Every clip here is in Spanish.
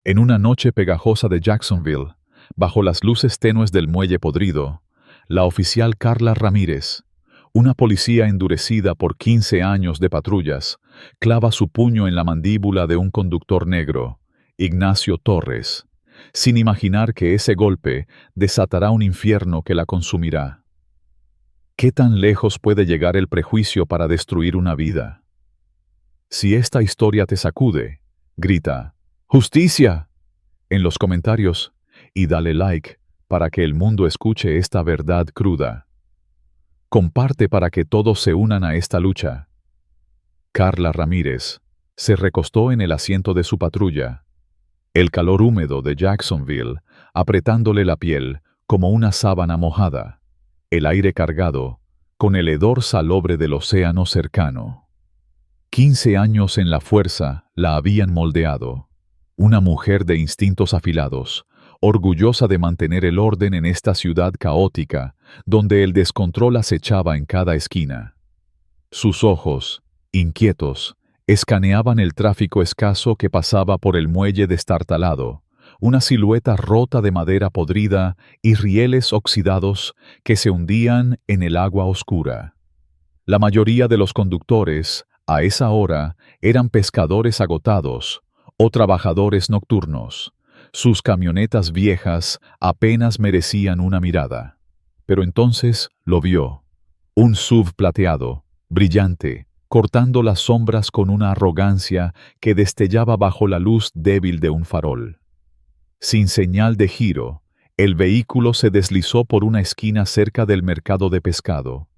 En una noche pegajosa de Jacksonville, bajo las luces tenues del muelle podrido, la oficial Carla Ramírez, una policía endurecida por 15 años de patrullas, clava su puño en la mandíbula de un conductor negro, Ignacio Torres, sin imaginar que ese golpe desatará un infierno que la consumirá. ¿Qué tan lejos puede llegar el prejuicio para destruir una vida? Si esta historia te sacude, grita ¡Justicia! En los comentarios y dale like para que el mundo escuche esta verdad cruda. Comparte para que todos se unan a esta lucha. Carla Ramírez se recostó en el asiento de su patrulla, el calor húmedo de Jacksonville apretándole la piel como una sábana mojada, el aire cargado con el hedor salobre del océano cercano. 15 años en la fuerza la habían moldeado. Una mujer de instintos afilados, orgullosa de mantener el orden en esta ciudad caótica, donde el descontrol acechaba en cada esquina. Sus ojos, inquietos, escaneaban el tráfico escaso que pasaba por el muelle destartalado, una silueta rota de madera podrida y rieles oxidados que se hundían en el agua oscura. La mayoría de los conductores, a esa hora, eran pescadores agotados o trabajadores nocturnos. Sus camionetas viejas apenas merecían una mirada. Pero entonces lo vio. Un SUV plateado, brillante, cortando las sombras con una arrogancia que destellaba bajo la luz débil de un farol. Sin señal de giro, el vehículo se deslizó por una esquina cerca del mercado de pescado.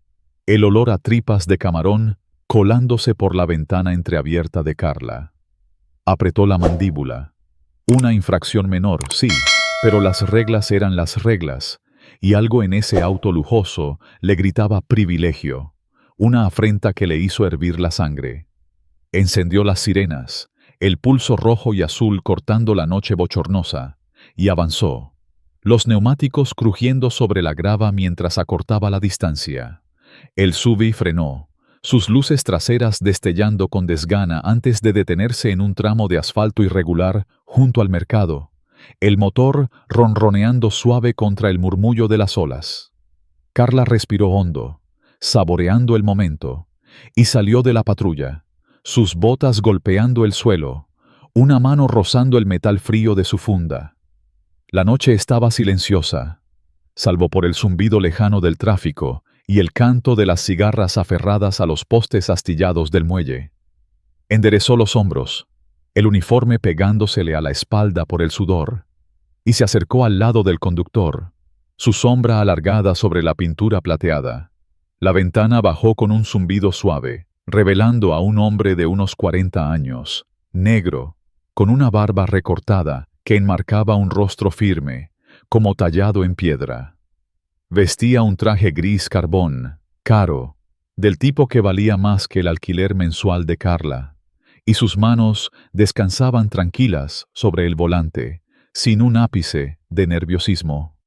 El olor a tripas de camarón colándose por la ventana entreabierta de Carla. Apretó la mandíbula. Una infracción menor, sí, pero las reglas eran las reglas, y algo en ese auto lujoso le gritaba privilegio, una afrenta que le hizo hervir la sangre. Encendió las sirenas, el pulso rojo y azul cortando la noche bochornosa, y avanzó, los neumáticos crujiendo sobre la grava mientras acortaba la distancia. El SUV frenó, sus luces traseras destellando con desgana antes de detenerse en un tramo de asfalto irregular junto al mercado, el motor ronroneando suave contra el murmullo de las olas. Carla respiró hondo, saboreando el momento, y salió de la patrulla, sus botas golpeando el suelo, una mano rozando el metal frío de su funda. La noche estaba silenciosa, salvo por el zumbido lejano del tráfico y el canto de las cigarras aferradas a los postes astillados del muelle. Enderezó los hombros, el uniforme pegándosele a la espalda por el sudor, y se acercó al lado del conductor, su sombra alargada sobre la pintura plateada. La ventana bajó con un zumbido suave, revelando a un hombre de unos 40 años, negro, con una barba recortada que enmarcaba un rostro firme, como tallado en piedra. Vestía un traje gris carbón, caro, del tipo que valía más que el alquiler mensual de Carla, y sus manos descansaban tranquilas sobre el volante, sin un ápice de nerviosismo.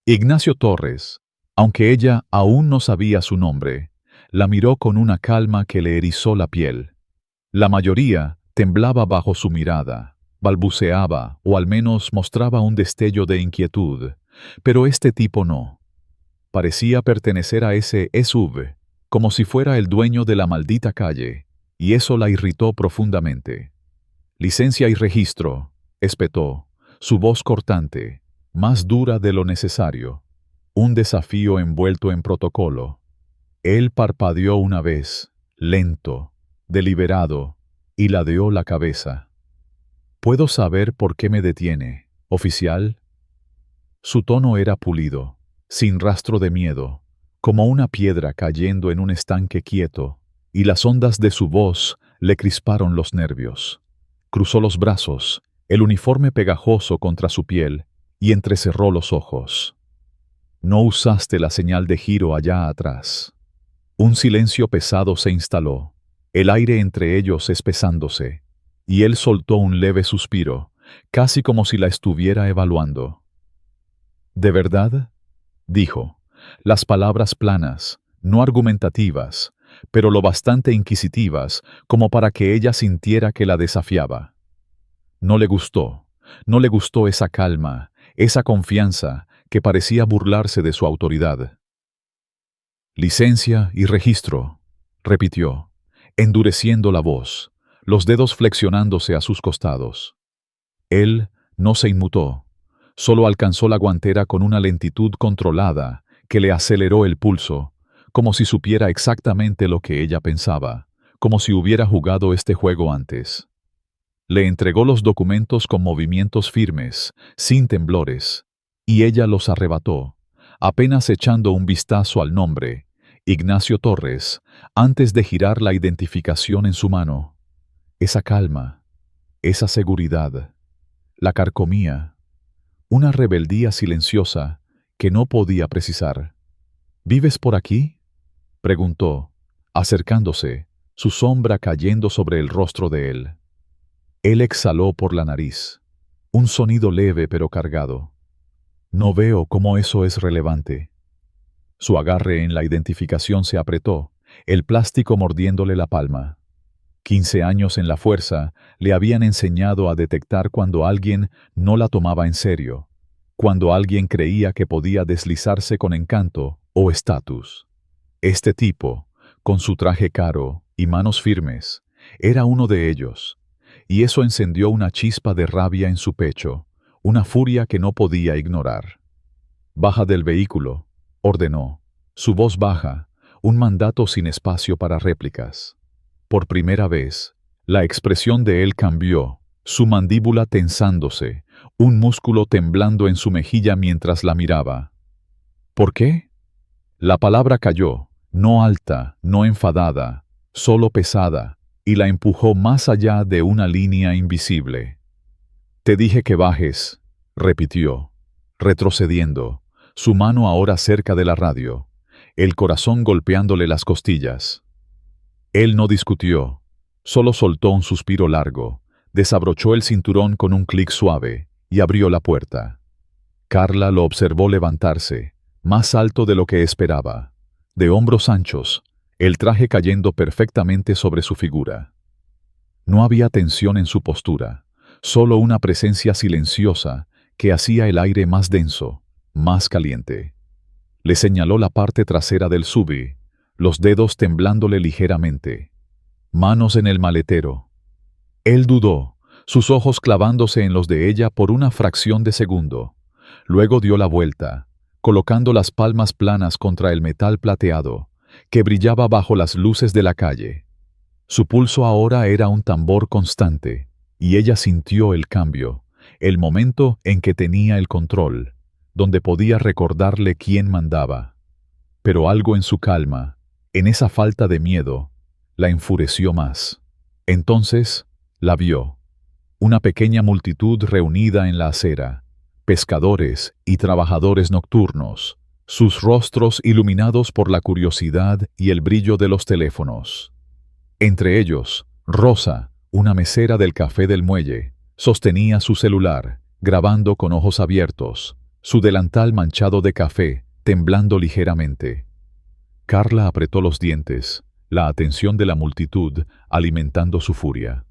Ignacio Torres, aunque ella aún no sabía su nombre, la miró con una calma que le erizó la piel. La mayoría temblaba bajo su mirada, balbuceaba o al menos mostraba un destello de inquietud, pero este tipo no. Parecía pertenecer a ese SUV, como si fuera el dueño de la maldita calle, y eso la irritó profundamente. «Licencia y registro», espetó, su voz cortante, más dura de lo necesario, un desafío envuelto en protocolo. Él parpadeó una vez, lento, deliberado, y ladeó la cabeza. «¿Puedo saber por qué me detiene, oficial?» Su tono era pulido, sin rastro de miedo, como una piedra cayendo en un estanque quieto, y las ondas de su voz le crisparon los nervios. Cruzó los brazos, el uniforme pegajoso contra su piel, y entrecerró los ojos. «No usaste la señal de giro allá atrás». Un silencio pesado se instaló, el aire entre ellos espesándose, y él soltó un leve suspiro, casi como si la estuviera evaluando. «¿De verdad?», dijo, las palabras planas, no argumentativas, pero lo bastante inquisitivas como para que ella sintiera que la desafiaba. No le gustó, No le gustó esa calma, esa confianza que parecía burlarse de su autoridad. Licencia y registro, repitió, endureciendo la voz, los dedos flexionándose a sus costados. Él no se inmutó, solo alcanzó la guantera con una lentitud controlada que le aceleró el pulso, como si supiera exactamente lo que ella pensaba, como si hubiera jugado este juego antes. Le entregó los documentos con movimientos firmes, sin temblores, y ella los arrebató, apenas echando un vistazo al nombre, Ignacio Torres, antes de girar la identificación en su mano. Esa calma, esa seguridad, la carcomía, una rebeldía silenciosa que no podía precisar. ¿Vives por aquí?, preguntó, acercándose, su sombra cayendo sobre el rostro de él. Él exhaló por la nariz, un sonido leve pero cargado. No veo cómo eso es relevante. Su agarre en la identificación se apretó, el plástico mordiéndole la palma. 15 años en la fuerza le habían enseñado a detectar cuando alguien no la tomaba en serio, cuando alguien creía que podía deslizarse con encanto o estatus. Este tipo, con su traje caro y manos firmes, era uno de ellos, y eso encendió una chispa de rabia en su pecho, una furia que no podía ignorar. «Baja del vehículo», ordenó, su voz baja, un mandato sin espacio para réplicas. Por primera vez, la expresión de él cambió, su mandíbula tensándose, un músculo temblando en su mejilla mientras la miraba. «¿Por qué?». La palabra cayó, no alta, no enfadada, solo pesada, y la empujó más allá de una línea invisible. «Te dije que bajes», repitió, retrocediendo, su mano ahora cerca de la radio, el corazón golpeándole las costillas. Él no discutió, solo soltó un suspiro largo, desabrochó el cinturón con un clic suave y abrió la puerta. Carla lo observó levantarse, más alto de lo que esperaba, de hombros anchos, el traje cayendo perfectamente sobre su figura. No había tensión en su postura, solo una presencia silenciosa que hacía el aire más denso, más caliente. Le señaló la parte trasera del SUV, los dedos temblándole ligeramente. Manos en el maletero. Él dudó, sus ojos clavándose en los de ella por una fracción de segundo. Luego dio la vuelta, colocando las palmas planas contra el metal plateado, que brillaba bajo las luces de la calle. Su pulso ahora era un tambor constante, y ella sintió el cambio, el momento en que tenía el control, donde podía recordarle quién mandaba. Pero algo en su calma, en esa falta de miedo, la enfureció más. Entonces, la vio. Una pequeña multitud reunida en la acera, pescadores y trabajadores nocturnos, sus rostros iluminados por la curiosidad y el brillo de los teléfonos. Entre ellos, Rosa, una mesera del café del muelle, sostenía su celular, grabando con ojos abiertos, su delantal manchado de café, temblando ligeramente. Carla apretó los dientes, la atención de la multitud alimentando su furia.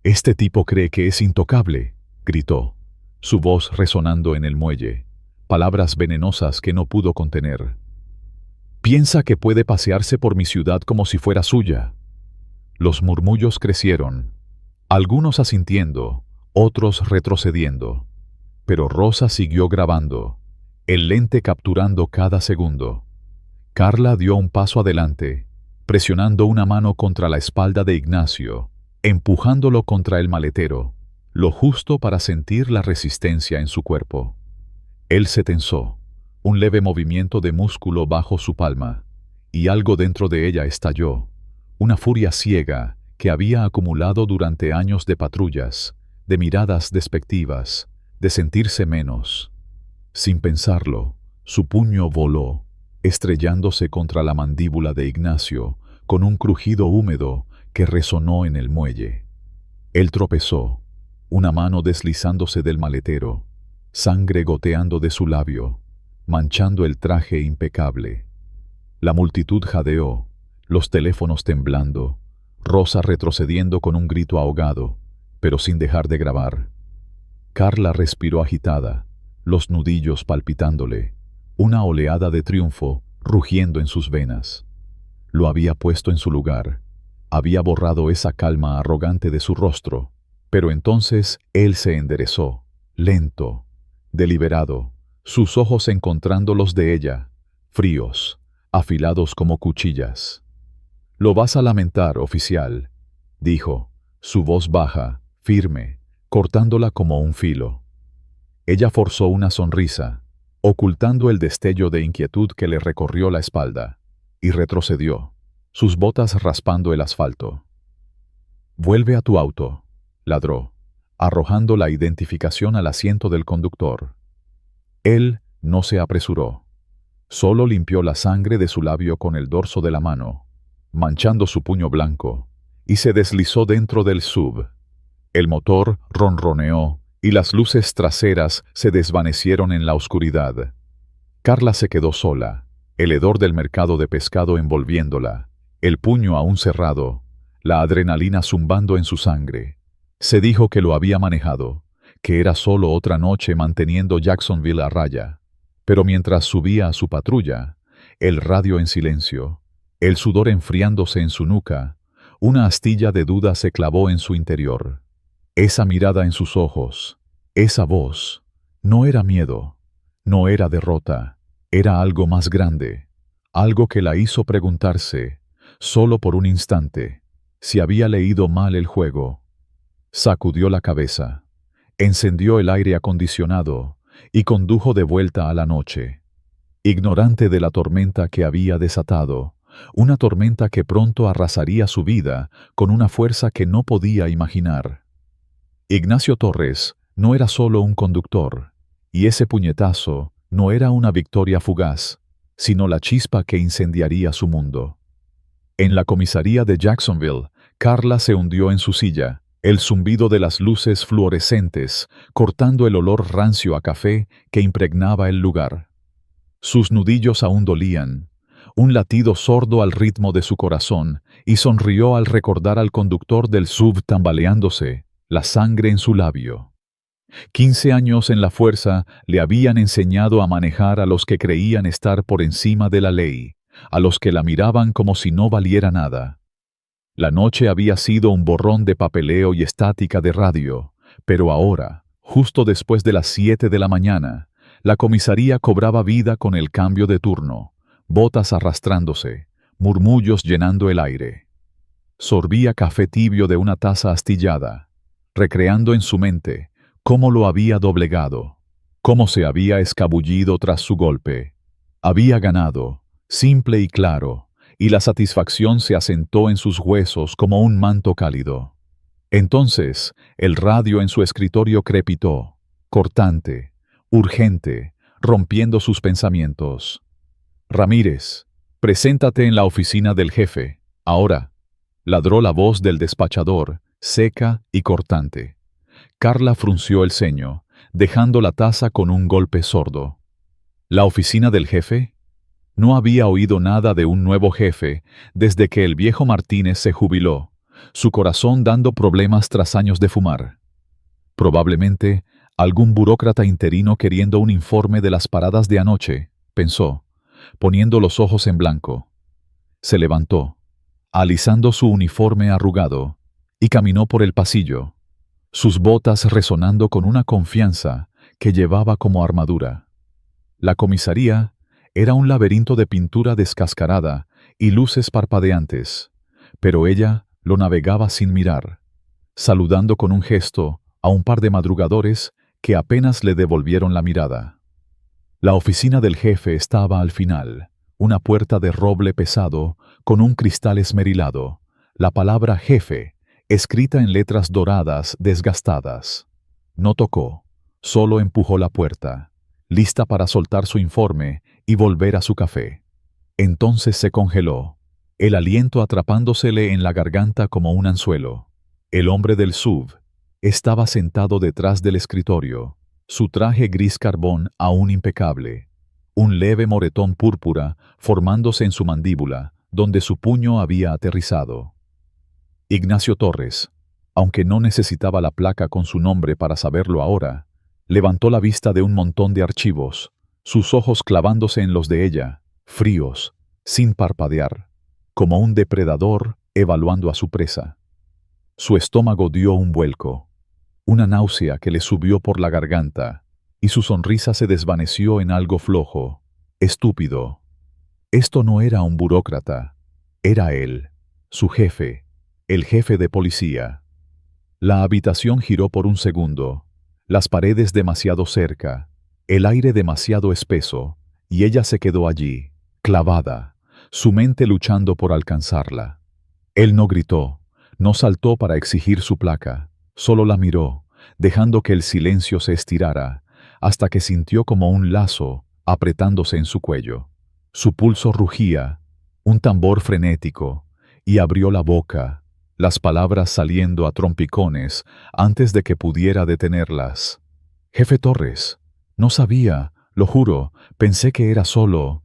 «Este tipo cree que es intocable», gritó, su voz resonando en el muelle, palabras venenosas que no pudo contener. «Piensa que puede pasearse por mi ciudad como si fuera suya». Los murmullos crecieron, algunos asintiendo, otros retrocediendo. Pero Rosa siguió grabando, el lente capturando cada segundo. Carla dio un paso adelante, presionando una mano contra la espalda de Ignacio, empujándolo contra el maletero, lo justo para sentir la resistencia en su cuerpo. Él se tensó, un leve movimiento de músculo bajo su palma, y algo dentro de ella estalló, una furia ciega que había acumulado durante años de patrullas, de miradas despectivas, de sentirse menos. Sin pensarlo, su puño voló, estrellándose contra la mandíbula de Ignacio, con un crujido húmedo que resonó en el muelle. Él tropezó, una mano deslizándose del maletero, sangre goteando de su labio, manchando el traje impecable. La multitud jadeó, los teléfonos temblando, Rosa retrocediendo con un grito ahogado, pero sin dejar de grabar. Carla respiró agitada, los nudillos palpitándole, una oleada de triunfo rugiendo en sus venas. Lo había puesto en su lugar, había borrado esa calma arrogante de su rostro, pero entonces él se enderezó, lento, deliberado, sus ojos encontrando los de ella, fríos, afilados como cuchillas. «Lo vas a lamentar, oficial», dijo, su voz baja, firme, cortándola como un filo. Ella forzó una sonrisa, ocultando el destello de inquietud que le recorrió la espalda, y retrocedió, sus botas raspando el asfalto. «Vuelve a tu auto», ladró, arrojando la identificación al asiento del conductor. Él no se apresuró. Solo limpió la sangre de su labio con el dorso de la mano, manchando su puño blanco, y se deslizó dentro del SUV. El motor ronroneó y las luces traseras se desvanecieron en la oscuridad. Carla se quedó sola, el hedor del mercado de pescado envolviéndola, el puño aún cerrado, la adrenalina zumbando en su sangre. Se dijo que lo había manejado, que era solo otra noche manteniendo Jacksonville a raya. Pero mientras subía a su patrulla, el radio en silencio, el sudor enfriándose en su nuca, una astilla de duda se clavó en su interior. Esa mirada en sus ojos, esa voz, no era miedo, no era derrota, era algo más grande, algo que la hizo preguntarse, solo por un instante, si había leído mal el juego. Sacudió la cabeza, encendió el aire acondicionado y condujo de vuelta a la noche, ignorante de la tormenta que había desatado, una tormenta que pronto arrasaría su vida con una fuerza que no podía imaginar. Ignacio Torres no era solo un conductor, y ese puñetazo no era una victoria fugaz, sino la chispa que incendiaría su mundo. En la comisaría de Jacksonville, Carla se hundió en su silla, el zumbido de las luces fluorescentes cortando el olor rancio a café que impregnaba el lugar. Sus nudillos aún dolían, un latido sordo al ritmo de su corazón, y sonrió al recordar al conductor del SUV tambaleándose, la sangre en su labio. 15 años en la fuerza le habían enseñado a manejar a los que creían estar por encima de la ley, a los que la miraban como si no valiera nada. La noche había sido un borrón de papeleo y estática de radio, pero ahora, justo después de las 7 de la mañana, la comisaría cobraba vida con el cambio de turno, botas arrastrándose, murmullos llenando el aire. Sorbía café tibio de una taza astillada, recreando en su mente cómo lo había doblegado, cómo se había escabullido tras su golpe. Había ganado, simple y claro, y la satisfacción se asentó en sus huesos como un manto cálido. Entonces, el radio en su escritorio crepitó, cortante, urgente, rompiendo sus pensamientos. «Ramírez, preséntate en la oficina del jefe, ahora», ladró la voz del despachador, seca y cortante. Carla frunció el ceño, dejando la taza con un golpe sordo. ¿La oficina del jefe? No había oído nada de un nuevo jefe desde que el viejo Martínez se jubiló, su corazón dando problemas tras años de fumar. Probablemente algún burócrata interino queriendo un informe de las paradas de anoche, pensó, poniendo los ojos en blanco. Se levantó, alisando su uniforme arrugado, y caminó por el pasillo, sus botas resonando con una confianza que llevaba como armadura. La comisaría era un laberinto de pintura descascarada y luces parpadeantes, pero ella lo navegaba sin mirar, saludando con un gesto a un par de madrugadores que apenas le devolvieron la mirada. La oficina del jefe estaba al final, una puerta de roble pesado con un cristal esmerilado, la palabra jefe, escrita en letras doradas desgastadas. No tocó, solo empujó la puerta, lista para soltar su informe y volver a su café. Entonces se congeló, el aliento atrapándosele en la garganta como un anzuelo. El hombre del SUV estaba sentado detrás del escritorio, su traje gris carbón aún impecable, un leve moretón púrpura formándose en su mandíbula, donde su puño había aterrizado. Ignacio Torres, aunque no necesitaba la placa con su nombre para saberlo ahora, Levantó la vista de un montón de archivos, sus ojos clavándose en los de ella, fríos, sin parpadear, como un depredador evaluando a su presa. Su estómago dio un vuelco, una náusea que le subió por la garganta, y su sonrisa se desvaneció en algo flojo, estúpido. Esto no era un burócrata, era él, su jefe, el jefe de policía. La habitación giró por un segundo, las paredes demasiado cerca, el aire demasiado espeso, y ella se quedó allí, clavada, su mente luchando por alcanzarla. Él no gritó, no saltó para exigir su placa, solo la miró, dejando que el silencio se estirara, hasta que sintió como un lazo apretándose en su cuello. Su pulso rugía, un tambor frenético, y abrió la boca, las palabras saliendo a trompicones antes de que pudiera detenerlas. «Jefe Torres, no sabía, lo juro, pensé que era solo...»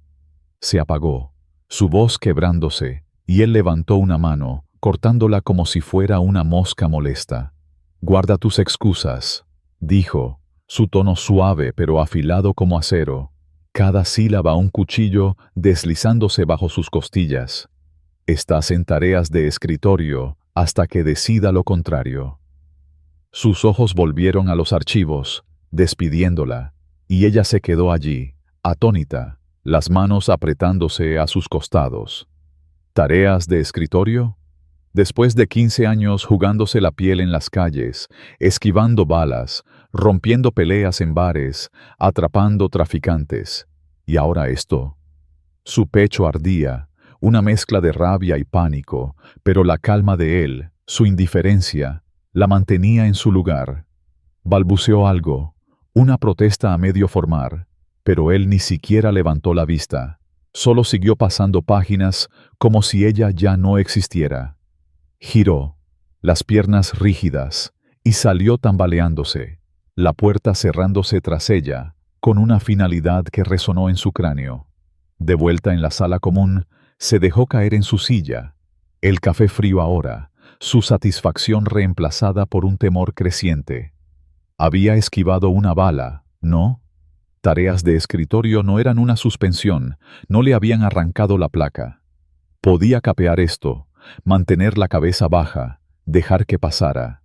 Se apagó, su voz quebrándose, y él levantó una mano, cortándola como si fuera una mosca molesta. «Guarda tus excusas», dijo, su tono suave pero afilado como acero, cada sílaba un cuchillo deslizándose bajo sus costillas. «Estás en tareas de escritorio hasta que decida lo contrario». Sus ojos volvieron a los archivos, despidiéndola, y ella se quedó allí, atónita, las manos apretándose a sus costados. ¿Tareas de escritorio? Después de 15 años jugándose la piel en las calles, esquivando balas, rompiendo peleas en bares, atrapando traficantes. ¿Y ahora esto? Su pecho ardía, una mezcla de rabia y pánico, pero la calma de él, su indiferencia, la mantenía en su lugar. Balbuceó algo, una protesta a medio formar, pero él ni siquiera levantó la vista. Solo siguió pasando páginas como si ella ya no existiera. Giró, las piernas rígidas, y salió tambaleándose, la puerta cerrándose tras ella, con una finalidad que resonó en su cráneo. De vuelta en la sala común, se dejó caer en su silla, el café frío ahora, su satisfacción reemplazada por un temor creciente. Había esquivado una bala, ¿no? Tareas de escritorio no eran una suspensión, no le habían arrancado la placa. Podía capear esto, mantener la cabeza baja, dejar que pasara.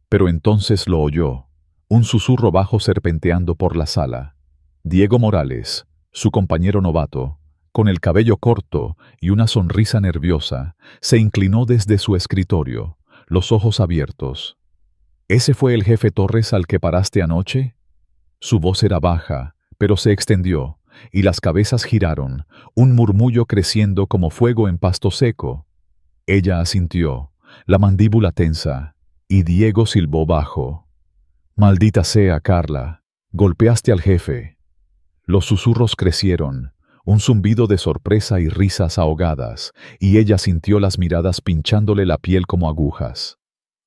Pero entonces lo oyó, un susurro bajo serpenteando por la sala. Diego Morales, su compañero novato, con el cabello corto y una sonrisa nerviosa, se inclinó desde su escritorio, los ojos abiertos. «¿Ese fue el jefe Torres al que paraste anoche?» Su voz era baja, pero se extendió, y las cabezas giraron, un murmullo creciendo como fuego en pasto seco. Ella asintió, la mandíbula tensa, y Diego silbó bajo. «Maldita sea, Carla, golpeaste al jefe». Los susurros crecieron, un zumbido de sorpresa y risas ahogadas, y ella sintió las miradas pinchándole la piel como agujas.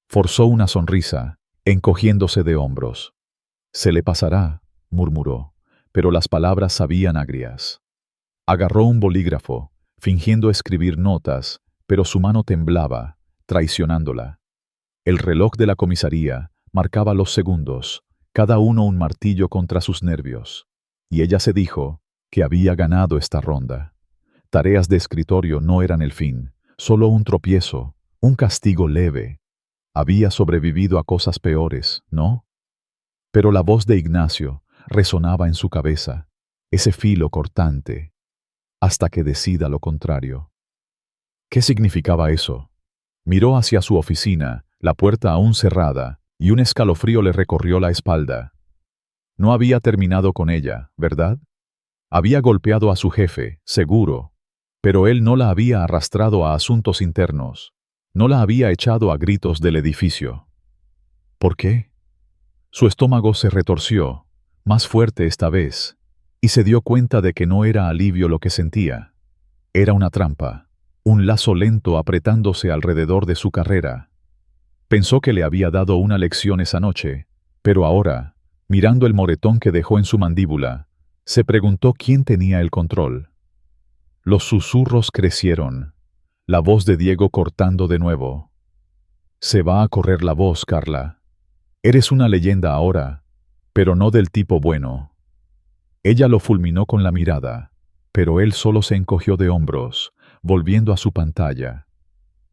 Forzó una sonrisa, encogiéndose de hombros. «Se le pasará», murmuró, pero las palabras sabían agrias. Agarró un bolígrafo, fingiendo escribir notas, pero su mano temblaba, traicionándola. El reloj de la comisaría marcaba los segundos, cada uno un martillo contra sus nervios, y ella se dijo que había ganado esta ronda. Tareas de escritorio no eran el fin, solo un tropiezo, un castigo leve. Había sobrevivido a cosas peores, ¿no? Pero la voz de Ignacio resonaba en su cabeza, ese filo cortante, hasta que decida lo contrario. ¿Qué significaba eso? Miró hacia su oficina, la puerta aún cerrada, y un escalofrío le recorrió la espalda. No había terminado con ella, ¿verdad? Había golpeado a su jefe, seguro, pero él no la había arrastrado a asuntos internos, no la había echado a gritos del edificio. ¿Por qué? Su estómago se retorció, más fuerte esta vez, y se dio cuenta de que no era alivio lo que sentía. Era una trampa, un lazo lento apretándose alrededor de su carrera. Pensó que le había dado una lección esa noche, pero ahora, mirando el moretón que dejó en su mandíbula, se preguntó quién tenía el control. Los susurros crecieron, la voz de Diego cortando de nuevo. «Se va a correr la voz, Carla. Eres una leyenda ahora, pero no del tipo bueno. Ella lo fulminó con la mirada, pero él solo se encogió de hombros, volviendo a su pantalla.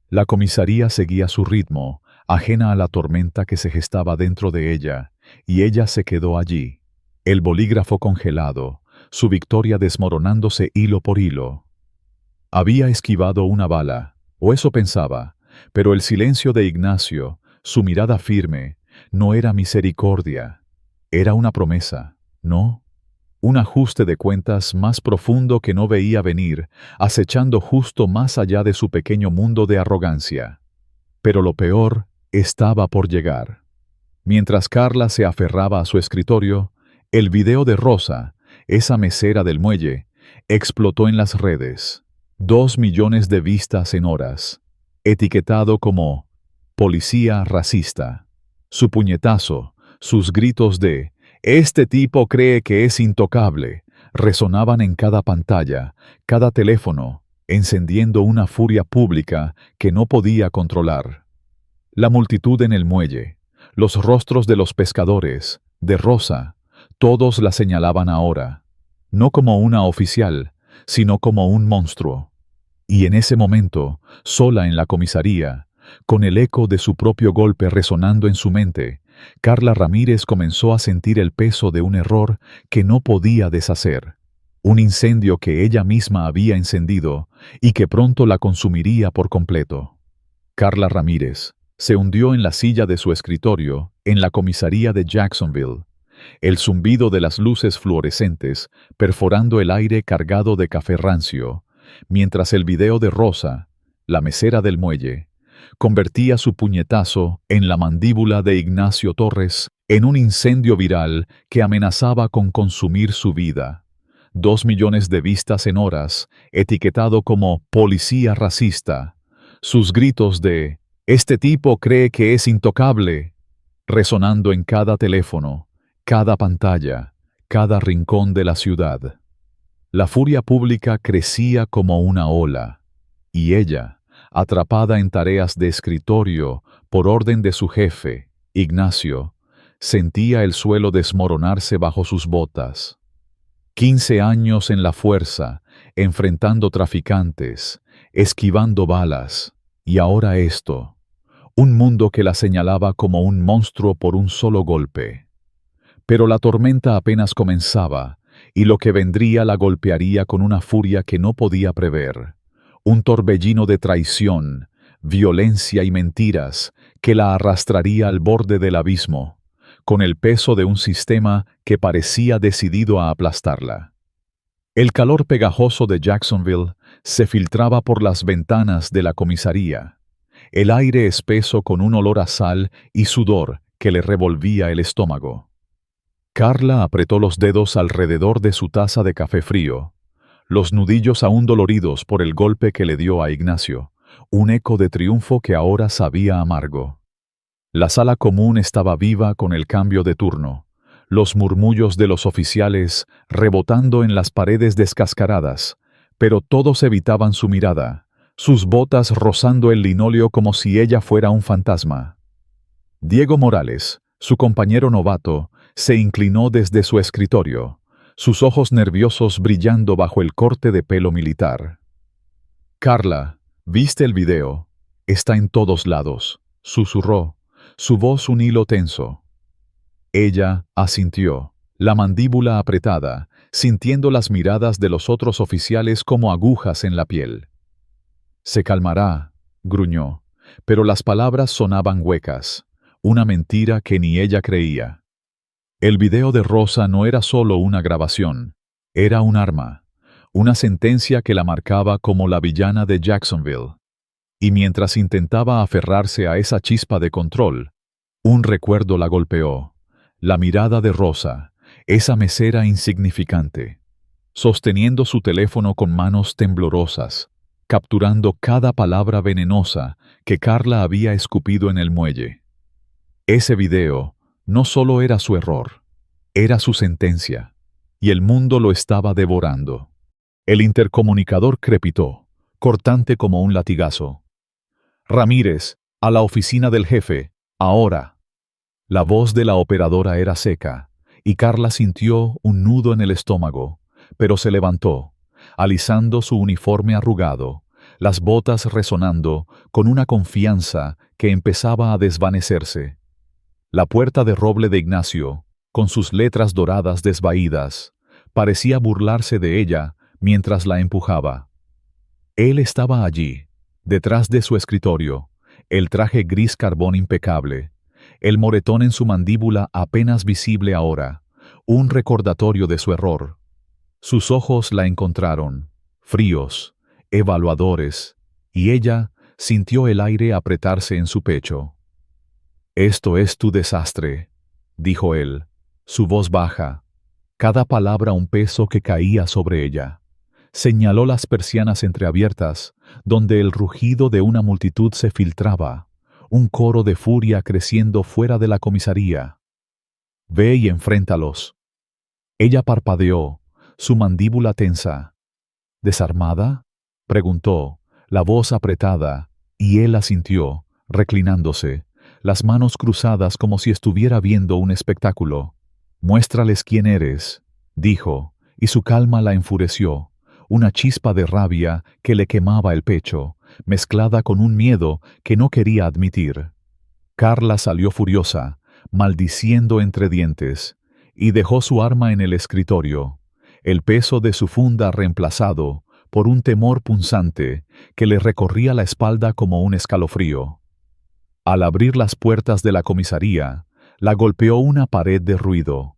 La comisaría seguía su ritmo, ajena a la tormenta que se gestaba dentro de ella, y ella se quedó allí, el bolígrafo congelado, su victoria desmoronándose hilo por hilo. Había esquivado una bala, o eso pensaba, pero el silencio de Ignacio, su mirada firme, no era misericordia, era una promesa, ¿no? Un ajuste de cuentas más profundo que no veía venir, acechando justo más allá de su pequeño mundo de arrogancia. Pero lo peor estaba por llegar. Mientras Carla se aferraba a su escritorio, el video de Rosa, esa mesera del muelle, explotó en las redes. 2 millones de vistas en horas, etiquetado como policía racista. Su puñetazo, sus gritos de «Este tipo cree que es intocable», resonaban en cada pantalla, cada teléfono, encendiendo una furia pública que no podía controlar. La multitud en el muelle, los rostros de los pescadores, de Rosa, todos la señalaban ahora, no como una oficial, sino como un monstruo. Y en ese momento, sola en la comisaría, con el eco de su propio golpe resonando en su mente, Carla Ramírez comenzó a sentir el peso de un error que no podía deshacer, un incendio que ella misma había encendido y que pronto la consumiría por completo. Carla Ramírez se hundió en la silla de su escritorio en la comisaría de Jacksonville, el zumbido de las luces fluorescentes perforando el aire cargado de café rancio, mientras el video de Rosa, la mesera del muelle, convertía su puñetazo en la mandíbula de Ignacio Torres en un incendio viral que amenazaba con consumir su vida. 2 millones de vistas en horas, etiquetado como policía racista. Sus gritos de «Este tipo cree que es intocable», resonando en cada teléfono, cada pantalla, cada rincón de la ciudad. La furia pública crecía como una ola, y ella, atrapada en tareas de escritorio por orden de su jefe, Ignacio, sentía el suelo desmoronarse bajo sus botas. 15 años en la fuerza, enfrentando traficantes, esquivando balas, y ahora esto, un mundo que la señalaba como un monstruo por un solo golpe. Pero la tormenta apenas comenzaba, y lo que vendría la golpearía con una furia que no podía prever. Un torbellino de traición, violencia y mentiras que la arrastraría al borde del abismo, con el peso de un sistema que parecía decidido a aplastarla. El calor pegajoso de Jacksonville se filtraba por las ventanas de la comisaría, el aire espeso con un olor a sal y sudor que le revolvía el estómago. Carla apretó los dedos alrededor de su taza de café frío, los nudillos aún doloridos por el golpe que le dio a Ignacio, un eco de triunfo que ahora sabía amargo. La sala común estaba viva con el cambio de turno, los murmullos de los oficiales rebotando en las paredes descascaradas, pero todos evitaban su mirada, sus botas rozando el linóleo como si ella fuera un fantasma. Diego Morales, su compañero novato, se inclinó desde su escritorio, sus ojos nerviosos brillando bajo el corte de pelo militar. «Carla, ¿viste el video? Está en todos lados», susurró, su voz un hilo tenso. Ella asintió, la mandíbula apretada, sintiendo las miradas de los otros oficiales como agujas en la piel. «Se calmará», gruñó, pero las palabras sonaban huecas, una mentira que ni ella creía. El video de Rosa no era solo una grabación, era un arma, una sentencia que la marcaba como la villana de Jacksonville. Y mientras intentaba aferrarse a esa chispa de control, un recuerdo la golpeó, la mirada de Rosa, esa mesera insignificante, sosteniendo su teléfono con manos temblorosas, capturando cada palabra venenosa que Carla había escupido en el muelle. Ese video no solo era su error, era su sentencia, y el mundo lo estaba devorando. El intercomunicador crepitó, cortante como un latigazo. «Ramírez, a la oficina del jefe, ahora». La voz de la operadora era seca, y Carla sintió un nudo en el estómago, pero se levantó, alisando su uniforme arrugado, las botas resonando con una confianza que empezaba a desvanecerse. La puerta de roble de Ignacio, con sus letras doradas desvaídas, parecía burlarse de ella mientras la empujaba. Él estaba allí, detrás de su escritorio, el traje gris carbón impecable, el moretón en su mandíbula apenas visible ahora, un recordatorio de su error. Sus ojos la encontraron, fríos, evaluadores, y ella sintió el aire apretarse en su pecho. «Esto es tu desastre», dijo él, su voz baja, cada palabra un peso que caía sobre ella. Señaló las persianas entreabiertas, donde el rugido de una multitud se filtraba, un coro de furia creciendo fuera de la comisaría. «Ve y enfréntalos». Ella parpadeó, su mandíbula tensa. «¿Desarmada?», preguntó, la voz apretada, y él asintió, reclinándose, las manos cruzadas como si estuviera viendo un espectáculo. «Muéstrales quién eres», dijo, y su calma la enfureció, una chispa de rabia que le quemaba el pecho, mezclada con un miedo que no quería admitir. Carla salió furiosa, maldiciendo entre dientes, y dejó su arma en el escritorio, el peso de su funda reemplazado por un temor punzante que le recorría la espalda como un escalofrío. Al abrir las puertas de la comisaría, la golpeó una pared de ruido,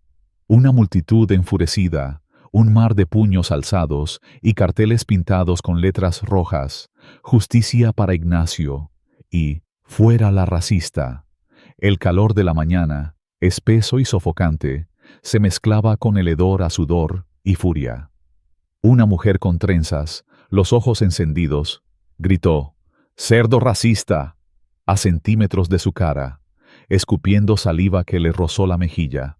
una multitud enfurecida, un mar de puños alzados y carteles pintados con letras rojas, «Justicia para Ignacio» y «Fuera la racista». El calor de la mañana, espeso y sofocante, se mezclaba con el hedor a sudor y furia. Una mujer con trenzas, los ojos encendidos, gritó, «¡Cerdo racista!», a centímetros de su cara, escupiendo saliva que le rozó la mejilla.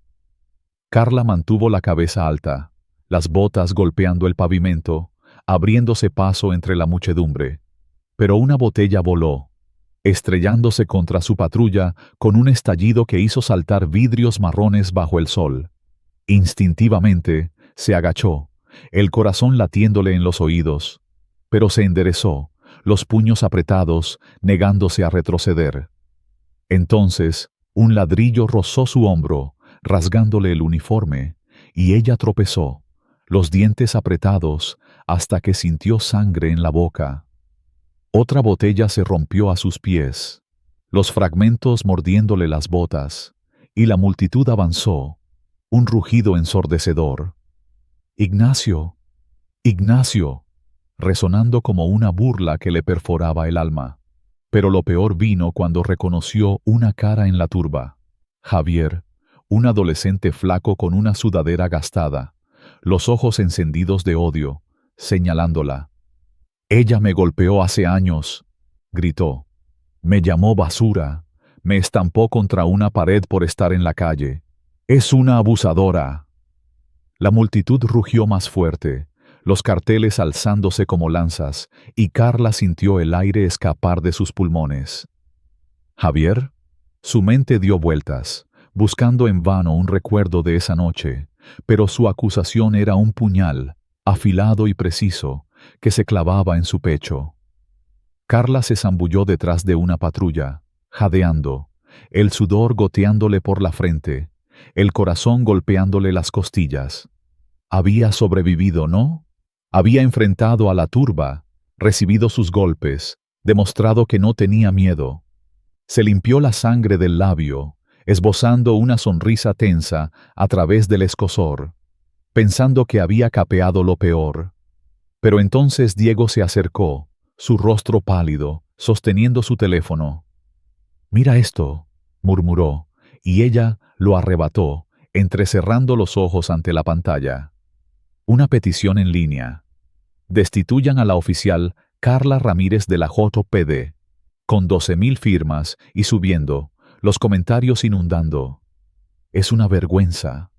Carla mantuvo la cabeza alta, las botas golpeando el pavimento, abriéndose paso entre la muchedumbre. Pero una botella voló, estrellándose contra su patrulla con un estallido que hizo saltar vidrios marrones bajo el sol. Instintivamente se agachó, el corazón latiéndole en los oídos, pero se enderezó, los puños apretados, negándose a retroceder. Entonces, un ladrillo rozó su hombro, rasgándole el uniforme, y ella tropezó, los dientes apretados, hasta que sintió sangre en la boca. Otra botella se rompió a sus pies, los fragmentos mordiéndole las botas, y la multitud avanzó, un rugido ensordecedor. «¡Ignacio! ¡Ignacio!», resonando como una burla que le perforaba el alma. Pero lo peor vino cuando reconoció una cara en la turba. Javier, un adolescente flaco con una sudadera gastada, los ojos encendidos de odio, señalándola. «Ella me golpeó hace años», gritó. «Me llamó basura, me estampó contra una pared por estar en la calle. Es una abusadora». La multitud rugió más fuerte, los carteles alzándose como lanzas, y Carla sintió el aire escapar de sus pulmones. «¿Javier?». Su mente dio vueltas, buscando en vano un recuerdo de esa noche, pero su acusación era un puñal, afilado y preciso, que se clavaba en su pecho. Carla se zambulló detrás de una patrulla, jadeando, el sudor goteándole por la frente, el corazón golpeándole las costillas. Había sobrevivido, ¿no? Había enfrentado a la turba, recibido sus golpes, demostrado que no tenía miedo. Se limpió la sangre del labio, esbozando una sonrisa tensa a través del escozor, pensando que había capeado lo peor. Pero entonces Diego se acercó, su rostro pálido, sosteniendo su teléfono. «Mira esto», murmuró, y ella lo arrebató, entrecerrando los ojos ante la pantalla. Una petición en línea. Destituyan a la oficial Carla Ramírez de la JPD, con 12,000 firmas y subiendo, los comentarios inundando. «Es una vergüenza.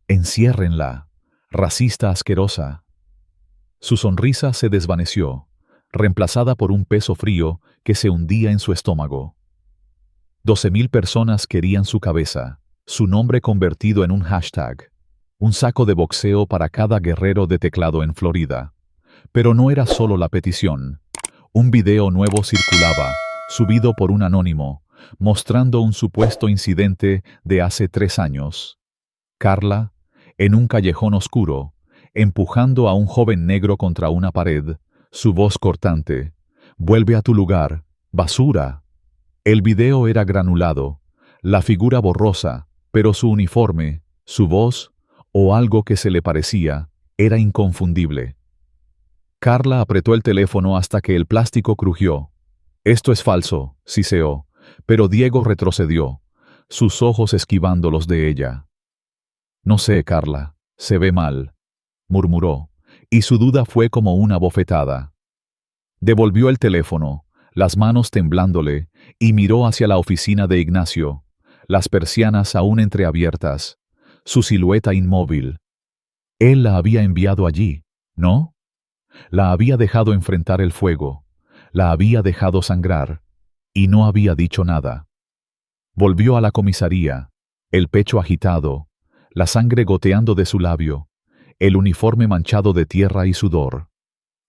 Enciérrenla. Racista asquerosa». Su sonrisa se desvaneció, reemplazada por un peso frío que se hundía en su estómago. 12,000 personas querían su cabeza, su nombre convertido en un hashtag, un saco de boxeo para cada guerrero de teclado en Florida. Pero no era solo la petición. Un video nuevo circulaba, subido por un anónimo, mostrando un supuesto incidente de hace 3 años. Carla, en un callejón oscuro, empujando a un joven negro contra una pared, su voz cortante: «Vuelve a tu lugar, basura». El video era granulado, la figura borrosa, pero su uniforme, su voz, o algo que se le parecía, era inconfundible. Carla apretó el teléfono hasta que el plástico crujió. «Esto es falso», siseó, pero Diego retrocedió, sus ojos esquivando los de ella. «No sé, Carla, se ve mal», murmuró, y su duda fue como una bofetada. Devolvió el teléfono, las manos temblándole, y miró hacia la oficina de Ignacio, las persianas aún entreabiertas, su silueta inmóvil. Él la había enviado allí, ¿no? La había dejado enfrentar el fuego, la había dejado sangrar, y no había dicho nada. Volvió a la comisaría, el pecho agitado, la sangre goteando de su labio, el uniforme manchado de tierra y sudor.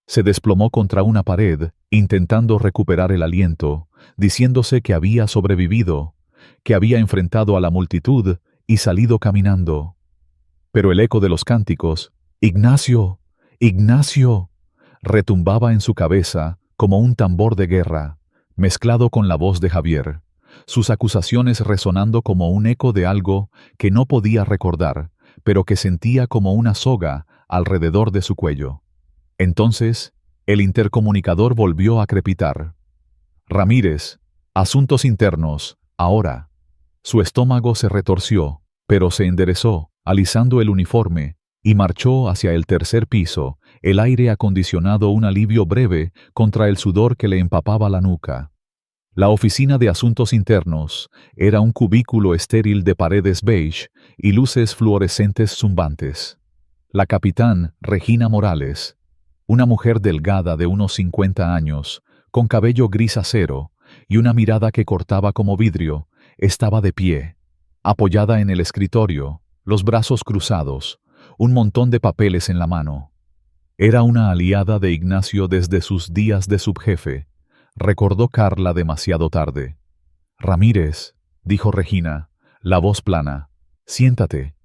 Se desplomó contra una pared, intentando recuperar el aliento, diciéndose que había sobrevivido, que había enfrentado a la multitud y salido caminando. Pero el eco de los cánticos, «Ignacio, Ignacio», retumbaba en su cabeza como un tambor de guerra, mezclado con la voz de Javier, sus acusaciones resonando como un eco de algo que no podía recordar, pero que sentía como una soga alrededor de su cuello. Entonces, el intercomunicador volvió a crepitar. «Ramírez, asuntos internos, ahora». Su estómago se retorció, pero se enderezó, alisando el uniforme, y marchó hacia el 3er piso, el aire acondicionado un alivio breve contra el sudor que le empapaba la nuca. La oficina de asuntos internos era un cubículo estéril de paredes beige y luces fluorescentes zumbantes. La capitán, Regina Morales, una mujer delgada de unos 50 años, con cabello gris acero y una mirada que cortaba como vidrio, estaba de pie, apoyada en el escritorio, los brazos cruzados, un montón de papeles en la mano. Era una aliada de Ignacio desde sus días de subjefe, recordó Carla demasiado tarde. «Ramírez», dijo Regina, la voz plana, «siéntate».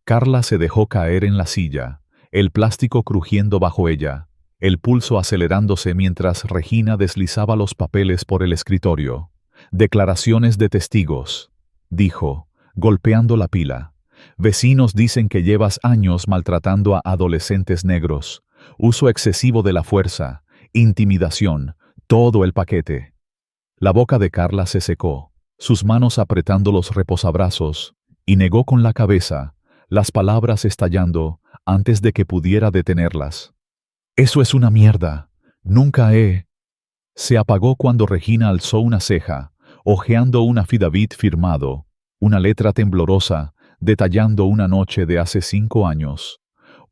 Carla se dejó caer en la silla, el plástico crujiendo bajo ella, el pulso acelerándose mientras Regina deslizaba los papeles por el escritorio. «Declaraciones de testigos», dijo, golpeando la pila. «Vecinos dicen que llevas años maltratando a adolescentes negros, uso excesivo de la fuerza, intimidación, todo el paquete». La boca de Carla se secó, sus manos apretando los reposabrazos, y negó con la cabeza, las palabras estallando antes de que pudiera detenerlas. «Eso es una mierda. Nunca he...». Se apagó cuando Regina alzó una ceja, hojeando un affidavit firmado, una letra temblorosa, detallando una noche de hace 5 años.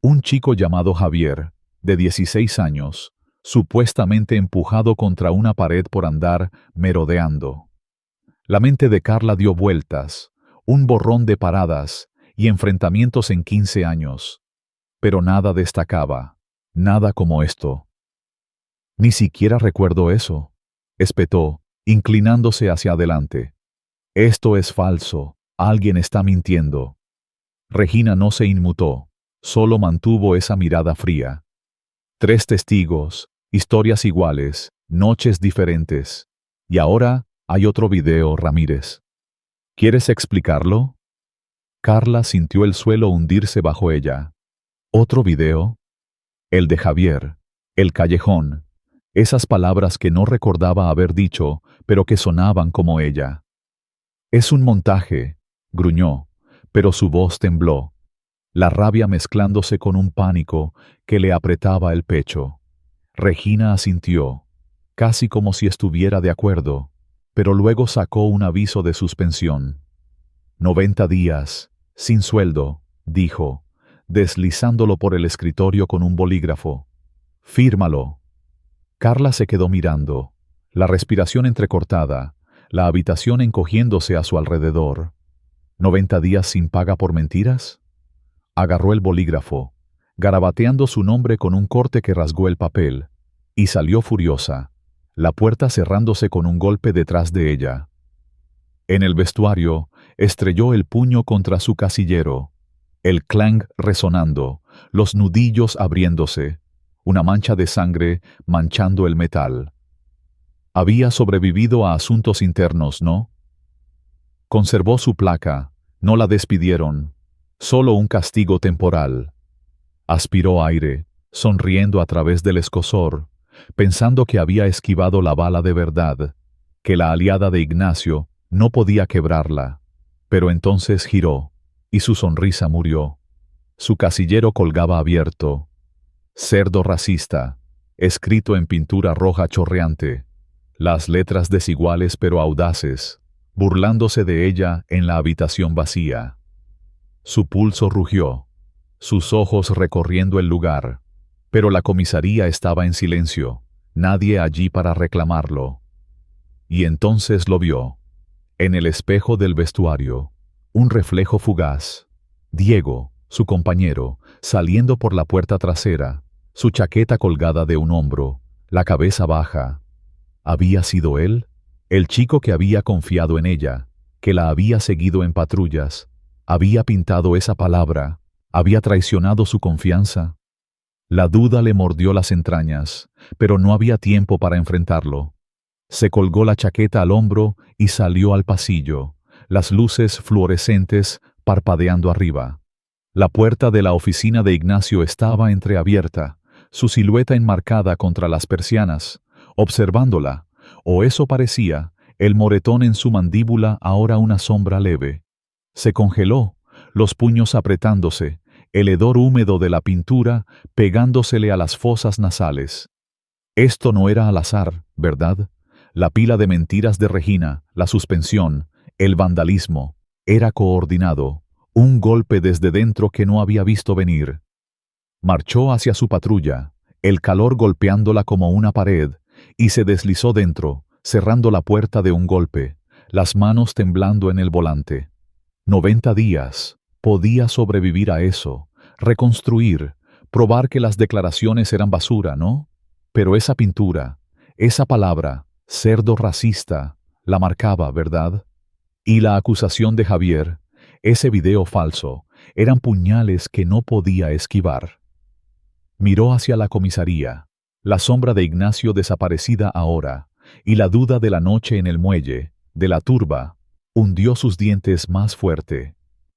Un chico llamado Javier, de 16 años, supuestamente empujado contra una pared por andar merodeando. La mente de Carla dio vueltas, un borrón de paradas y enfrentamientos en 15 años. Pero nada destacaba, nada como esto. «Ni siquiera recuerdo eso», espetó, inclinándose hacia adelante. «Esto es falso, alguien está mintiendo». Regina no se inmutó, solo mantuvo esa mirada fría. 3 testigos, historias iguales, noches diferentes. Y ahora hay otro video, Ramírez. ¿Quieres explicarlo? Carla sintió el suelo hundirse bajo ella. ¿Otro video? El de Javier, el callejón. Esas palabras que no recordaba haber dicho, pero que sonaban como ella. «Es un montaje», gruñó, pero su voz tembló, la rabia mezclándose con un pánico que le apretaba el pecho. Regina asintió, casi como si estuviera de acuerdo, pero luego sacó un aviso de suspensión. 90 días, sin sueldo, dijo, deslizándolo por el escritorio con un bolígrafo. «Fírmalo». Carla se quedó mirando, la respiración entrecortada, la habitación encogiéndose a su alrededor. ¿90 días sin paga por mentiras? Agarró el bolígrafo, garabateando su nombre con un corte que rasgó el papel, y salió furiosa, la puerta cerrándose con un golpe detrás de ella. En el vestuario, estrelló el puño contra su casillero, el clang resonando, los nudillos abriéndose, una mancha de sangre manchando el metal. Había sobrevivido a asuntos internos, ¿no? Conservó su placa, no la despidieron, solo un castigo temporal. Aspiró aire, sonriendo a través del escozor, pensando que había esquivado la bala de verdad, que la aliada de Ignacio no podía quebrarla. Pero entonces giró, y su sonrisa murió. Su casillero colgaba abierto. Cerdo racista, escrito en pintura roja chorreante, las letras desiguales pero audaces, burlándose de ella en la habitación vacía. Su pulso rugió, sus ojos recorriendo el lugar, pero la comisaría estaba en silencio, nadie allí para reclamarlo. Y entonces lo vio, en el espejo del vestuario, un reflejo fugaz. Diego, su compañero, saliendo por la puerta trasera, su chaqueta colgada de un hombro, la cabeza baja. ¿Había sido él? El chico que había confiado en ella, que la había seguido en patrullas, había pintado esa palabra, había traicionado su confianza. La duda le mordió las entrañas, pero no había tiempo para enfrentarlo. Se colgó la chaqueta al hombro y salió al pasillo, las luces fluorescentes parpadeando arriba. La puerta de la oficina de Ignacio estaba entreabierta, su silueta enmarcada contra las persianas, observándola, o eso parecía, el moretón en su mandíbula ahora una sombra leve. Se congeló, los puños apretándose, el hedor húmedo de la pintura pegándosele a las fosas nasales. Esto no era al azar, ¿verdad? La pila de mentiras de Regina, la suspensión, el vandalismo, era coordinado, un golpe desde dentro que no había visto venir. Marchó hacia su patrulla, el calor golpeándola como una pared, y se deslizó dentro, cerrando la puerta de un golpe, las manos temblando en el volante. 90 días, podía sobrevivir a eso, reconstruir, probar que las declaraciones eran basura, ¿no? Pero esa pintura, esa palabra, cerdo racista, la marcaba, ¿verdad? Y la acusación de Javier, ese video falso, eran puñales que no podía esquivar. Miró hacia la comisaría, la sombra de Ignacio desaparecida ahora, y la duda de la noche en el muelle, de la turba, hundió sus dientes más fuerte.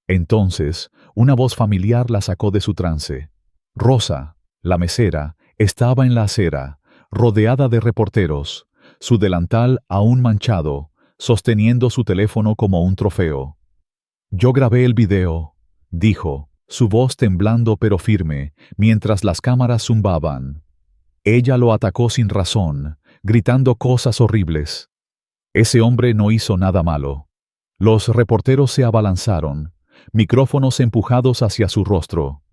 Entonces, una voz familiar la sacó de su trance. Rosa, la mesera, estaba en la acera, rodeada de reporteros, su delantal aún manchado, sosteniendo su teléfono como un trofeo. «Yo grabé el video», dijo, su voz temblando pero firme, mientras las cámaras zumbaban. Ella lo atacó sin razón, gritando cosas horribles. Ese hombre no hizo nada malo. Los reporteros se abalanzaron, micrófonos empujados hacia su rostro,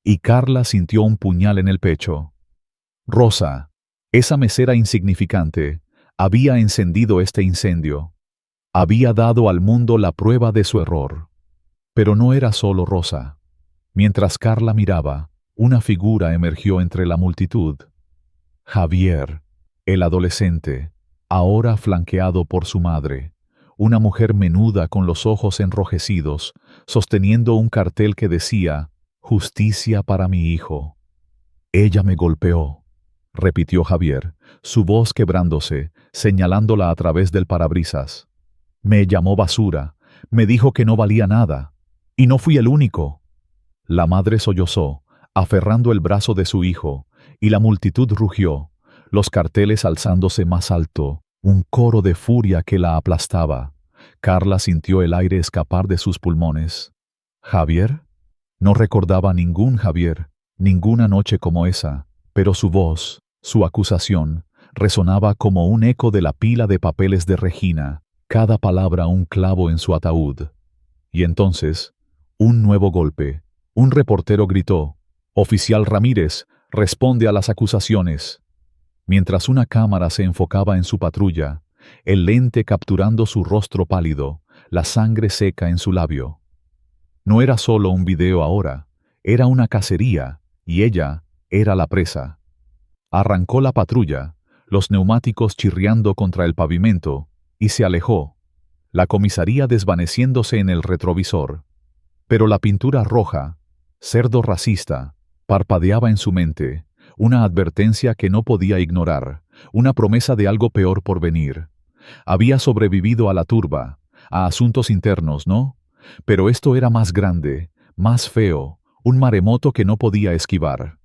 y Carla sintió un puñal en el pecho. Rosa, esa mesera insignificante, había encendido este incendio. Había dado al mundo la prueba de su error. Pero no era solo Rosa. Mientras Carla miraba, una figura emergió entre la multitud. Javier, el adolescente, ahora flanqueado por su madre, una mujer menuda con los ojos enrojecidos, sosteniendo un cartel que decía, «Justicia para mi hijo». «Ella me golpeó», repitió Javier, su voz quebrándose, señalándola a través del parabrisas. «Me llamó basura, me dijo que no valía nada, y no fui el único». La madre sollozó, aferrando el brazo de su hijo, y la multitud rugió, los carteles alzándose más alto, un coro de furia que la aplastaba. Carla sintió el aire escapar de sus pulmones. ¿Javier? No recordaba ningún Javier, ninguna noche como esa, pero su voz, su acusación, resonaba como un eco de la pila de papeles de Regina, cada palabra un clavo en su ataúd. Y entonces, un nuevo golpe. Un reportero gritó, «Oficial Ramírez, responde a las acusaciones». Mientras una cámara se enfocaba en su patrulla, el lente capturando su rostro pálido, la sangre seca en su labio. No era solo un video ahora, era una cacería, y ella era la presa. Arrancó la patrulla, los neumáticos chirriando contra el pavimento, y se alejó, la comisaría desvaneciéndose en el retrovisor. Pero la pintura roja, cerdo racista, parpadeaba en su mente, una advertencia que no podía ignorar, una promesa de algo peor por venir. Había sobrevivido a la turba, a asuntos internos, ¿no? Pero esto era más grande, más feo, un maremoto que no podía esquivar.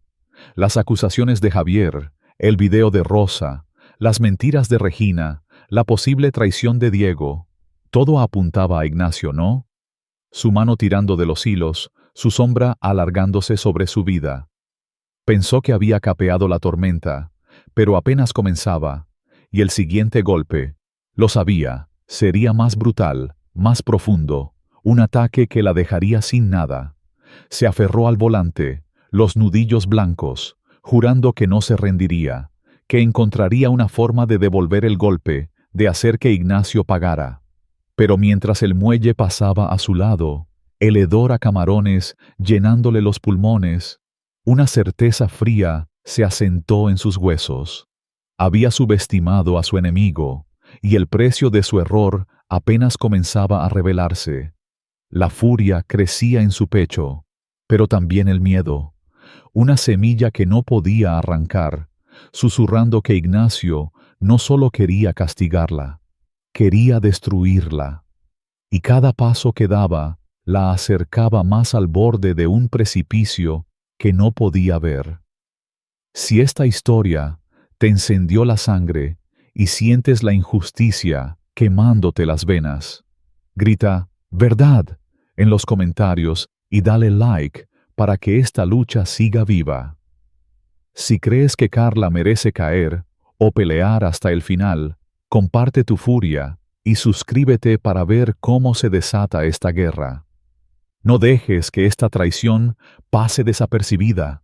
Las acusaciones de Javier, el video de Rosa, las mentiras de Regina, la posible traición de Diego, todo apuntaba a Ignacio, ¿no? Su mano tirando de los hilos, su sombra alargándose sobre su vida. Pensó que había capeado la tormenta, pero apenas comenzaba, y el siguiente golpe, lo sabía, sería más brutal, más profundo, un ataque que la dejaría sin nada. Se aferró al volante, los nudillos blancos, jurando que no se rendiría, que encontraría una forma de devolver el golpe, de hacer que Ignacio pagara. Pero mientras el muelle pasaba a su lado, el hedor a camarones llenándole los pulmones, una certeza fría se asentó en sus huesos. Había subestimado a su enemigo, y el precio de su error apenas comenzaba a revelarse. La furia crecía en su pecho, pero también el miedo, una semilla que no podía arrancar, susurrando que Ignacio no solo quería castigarla, quería destruirla, y cada paso que daba la acercaba más al borde de un precipicio que no podía ver. Si esta historia te encendió la sangre y sientes la injusticia quemándote las venas, grita «verdad» en los comentarios y dale like para que esta lucha siga viva. Si crees que Carla merece caer o pelear hasta el final, comparte tu furia y suscríbete para ver cómo se desata esta guerra. No dejes que esta traición pase desapercibida.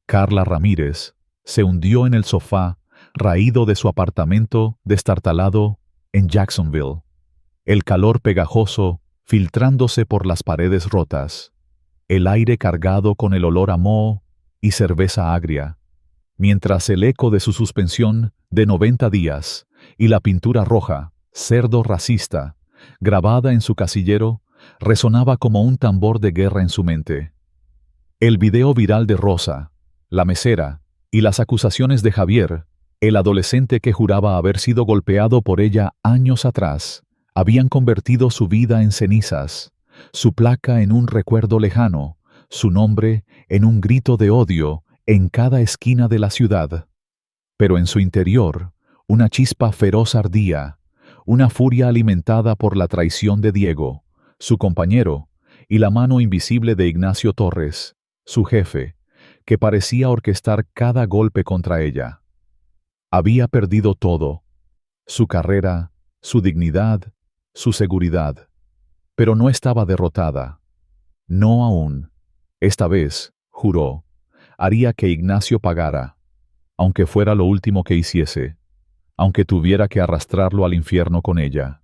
Carla Ramírez se hundió en el sofá, raído de su apartamento destartalado en Jacksonville. El calor pegajoso filtrándose por las paredes rotas, el aire cargado con el olor a moho y cerveza agria, mientras el eco de su suspensión de 90 días y la pintura roja, cerdo racista, grabada en su casillero, resonaba como un tambor de guerra en su mente. El video viral de Rosa, la mesera, y las acusaciones de Javier, el adolescente que juraba haber sido golpeado por ella años atrás, habían convertido su vida en cenizas, su placa en un recuerdo lejano, su nombre en un grito de odio en cada esquina de la ciudad. Pero en su interior, una chispa feroz ardía, una furia alimentada por la traición de Diego, su compañero, y la mano invisible de Ignacio Torres, su jefe, que parecía orquestar cada golpe contra ella. Había perdido todo, su carrera, su dignidad, su seguridad, pero no estaba derrotada. No aún. Esta vez, juró, haría que Ignacio pagara, aunque fuera lo último que hiciese, aunque tuviera que arrastrarlo al infierno con ella.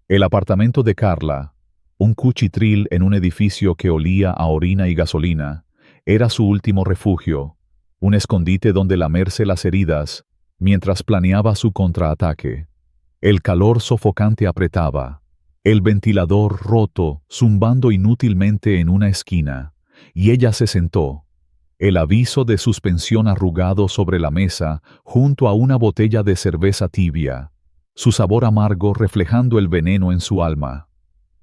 El apartamento de Carla, un cuchitril en un edificio que olía a orina y gasolina, era su último refugio, un escondite donde lamerse las heridas mientras planeaba su contraataque. El calor sofocante apretaba, el ventilador roto zumbando inútilmente en una esquina, y ella se sentó, el aviso de suspensión arrugado sobre la mesa junto a una botella de cerveza tibia, su sabor amargo reflejando el veneno en su alma.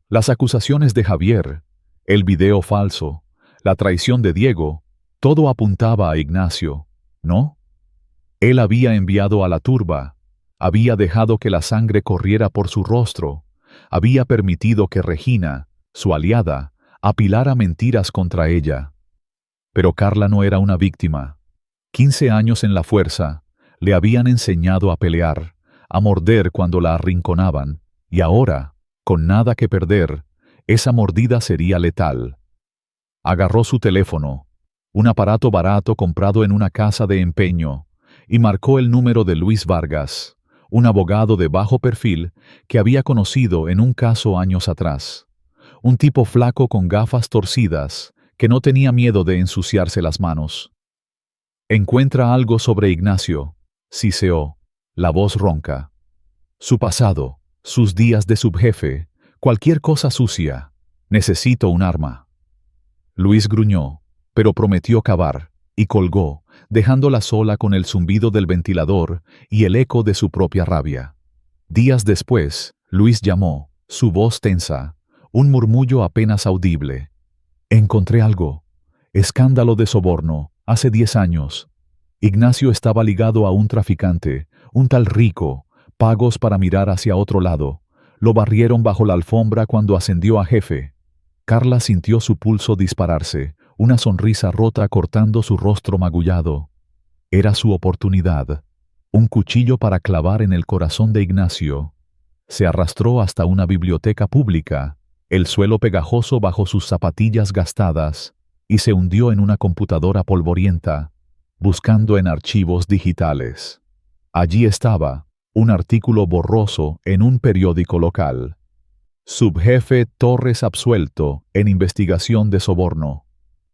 Las acusaciones de Javier, el video falso, la traición de Diego, todo apuntaba a Ignacio, ¿no? Él había enviado a la turba, había dejado que la sangre corriera por su rostro, había permitido que Regina, su aliada, apilara mentiras contra ella. Pero Carla no era una víctima. 15 años en la fuerza le habían enseñado a pelear, a morder cuando la arrinconaban, y ahora, con nada que perder, esa mordida sería letal. Agarró su teléfono, un aparato barato comprado en una casa de empeño, y marcó el número de Luis Vargas, un abogado de bajo perfil que había conocido en un caso años atrás. Un tipo flaco con gafas torcidas que no tenía miedo de ensuciarse las manos. Encuentra algo sobre Ignacio, siseó, la voz ronca. Su pasado, sus días de subjefe, cualquier cosa sucia. Necesito un arma. Luis gruñó, pero prometió cavar, y colgó, dejándola sola con el zumbido del ventilador y el eco de su propia rabia. Días después, Luis llamó, su voz tensa, un murmullo apenas audible. Encontré algo. Escándalo de soborno, hace 10 años. Ignacio estaba ligado a un traficante, un tal Rico, pagos para mirar hacia otro lado. Lo barrieron bajo la alfombra cuando ascendió a jefe. Carla sintió su pulso dispararse, una sonrisa rota cortando su rostro magullado. Era su oportunidad. Un cuchillo para clavar en el corazón de Ignacio. Se arrastró hasta una biblioteca pública, el suelo pegajoso bajo sus zapatillas gastadas, y se hundió en una computadora polvorienta, buscando en archivos digitales. Allí estaba, un artículo borroso en un periódico local. Subjefe Torres absuelto en investigación de soborno.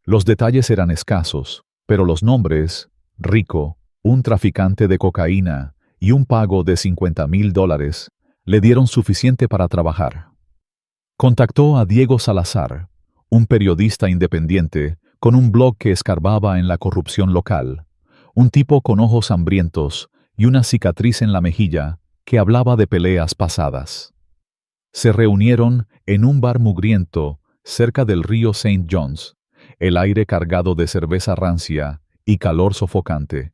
Los detalles eran escasos, pero los nombres, Rico, un traficante de cocaína y un pago de $50,000, le dieron suficiente para trabajar. Contactó a Diego Salazar, un periodista independiente con un blog que escarbaba en la corrupción local, un tipo con ojos hambrientos y una cicatriz en la mejilla que hablaba de peleas pasadas. Se reunieron en un bar mugriento cerca del río St. John's, el aire cargado de cerveza rancia y calor sofocante.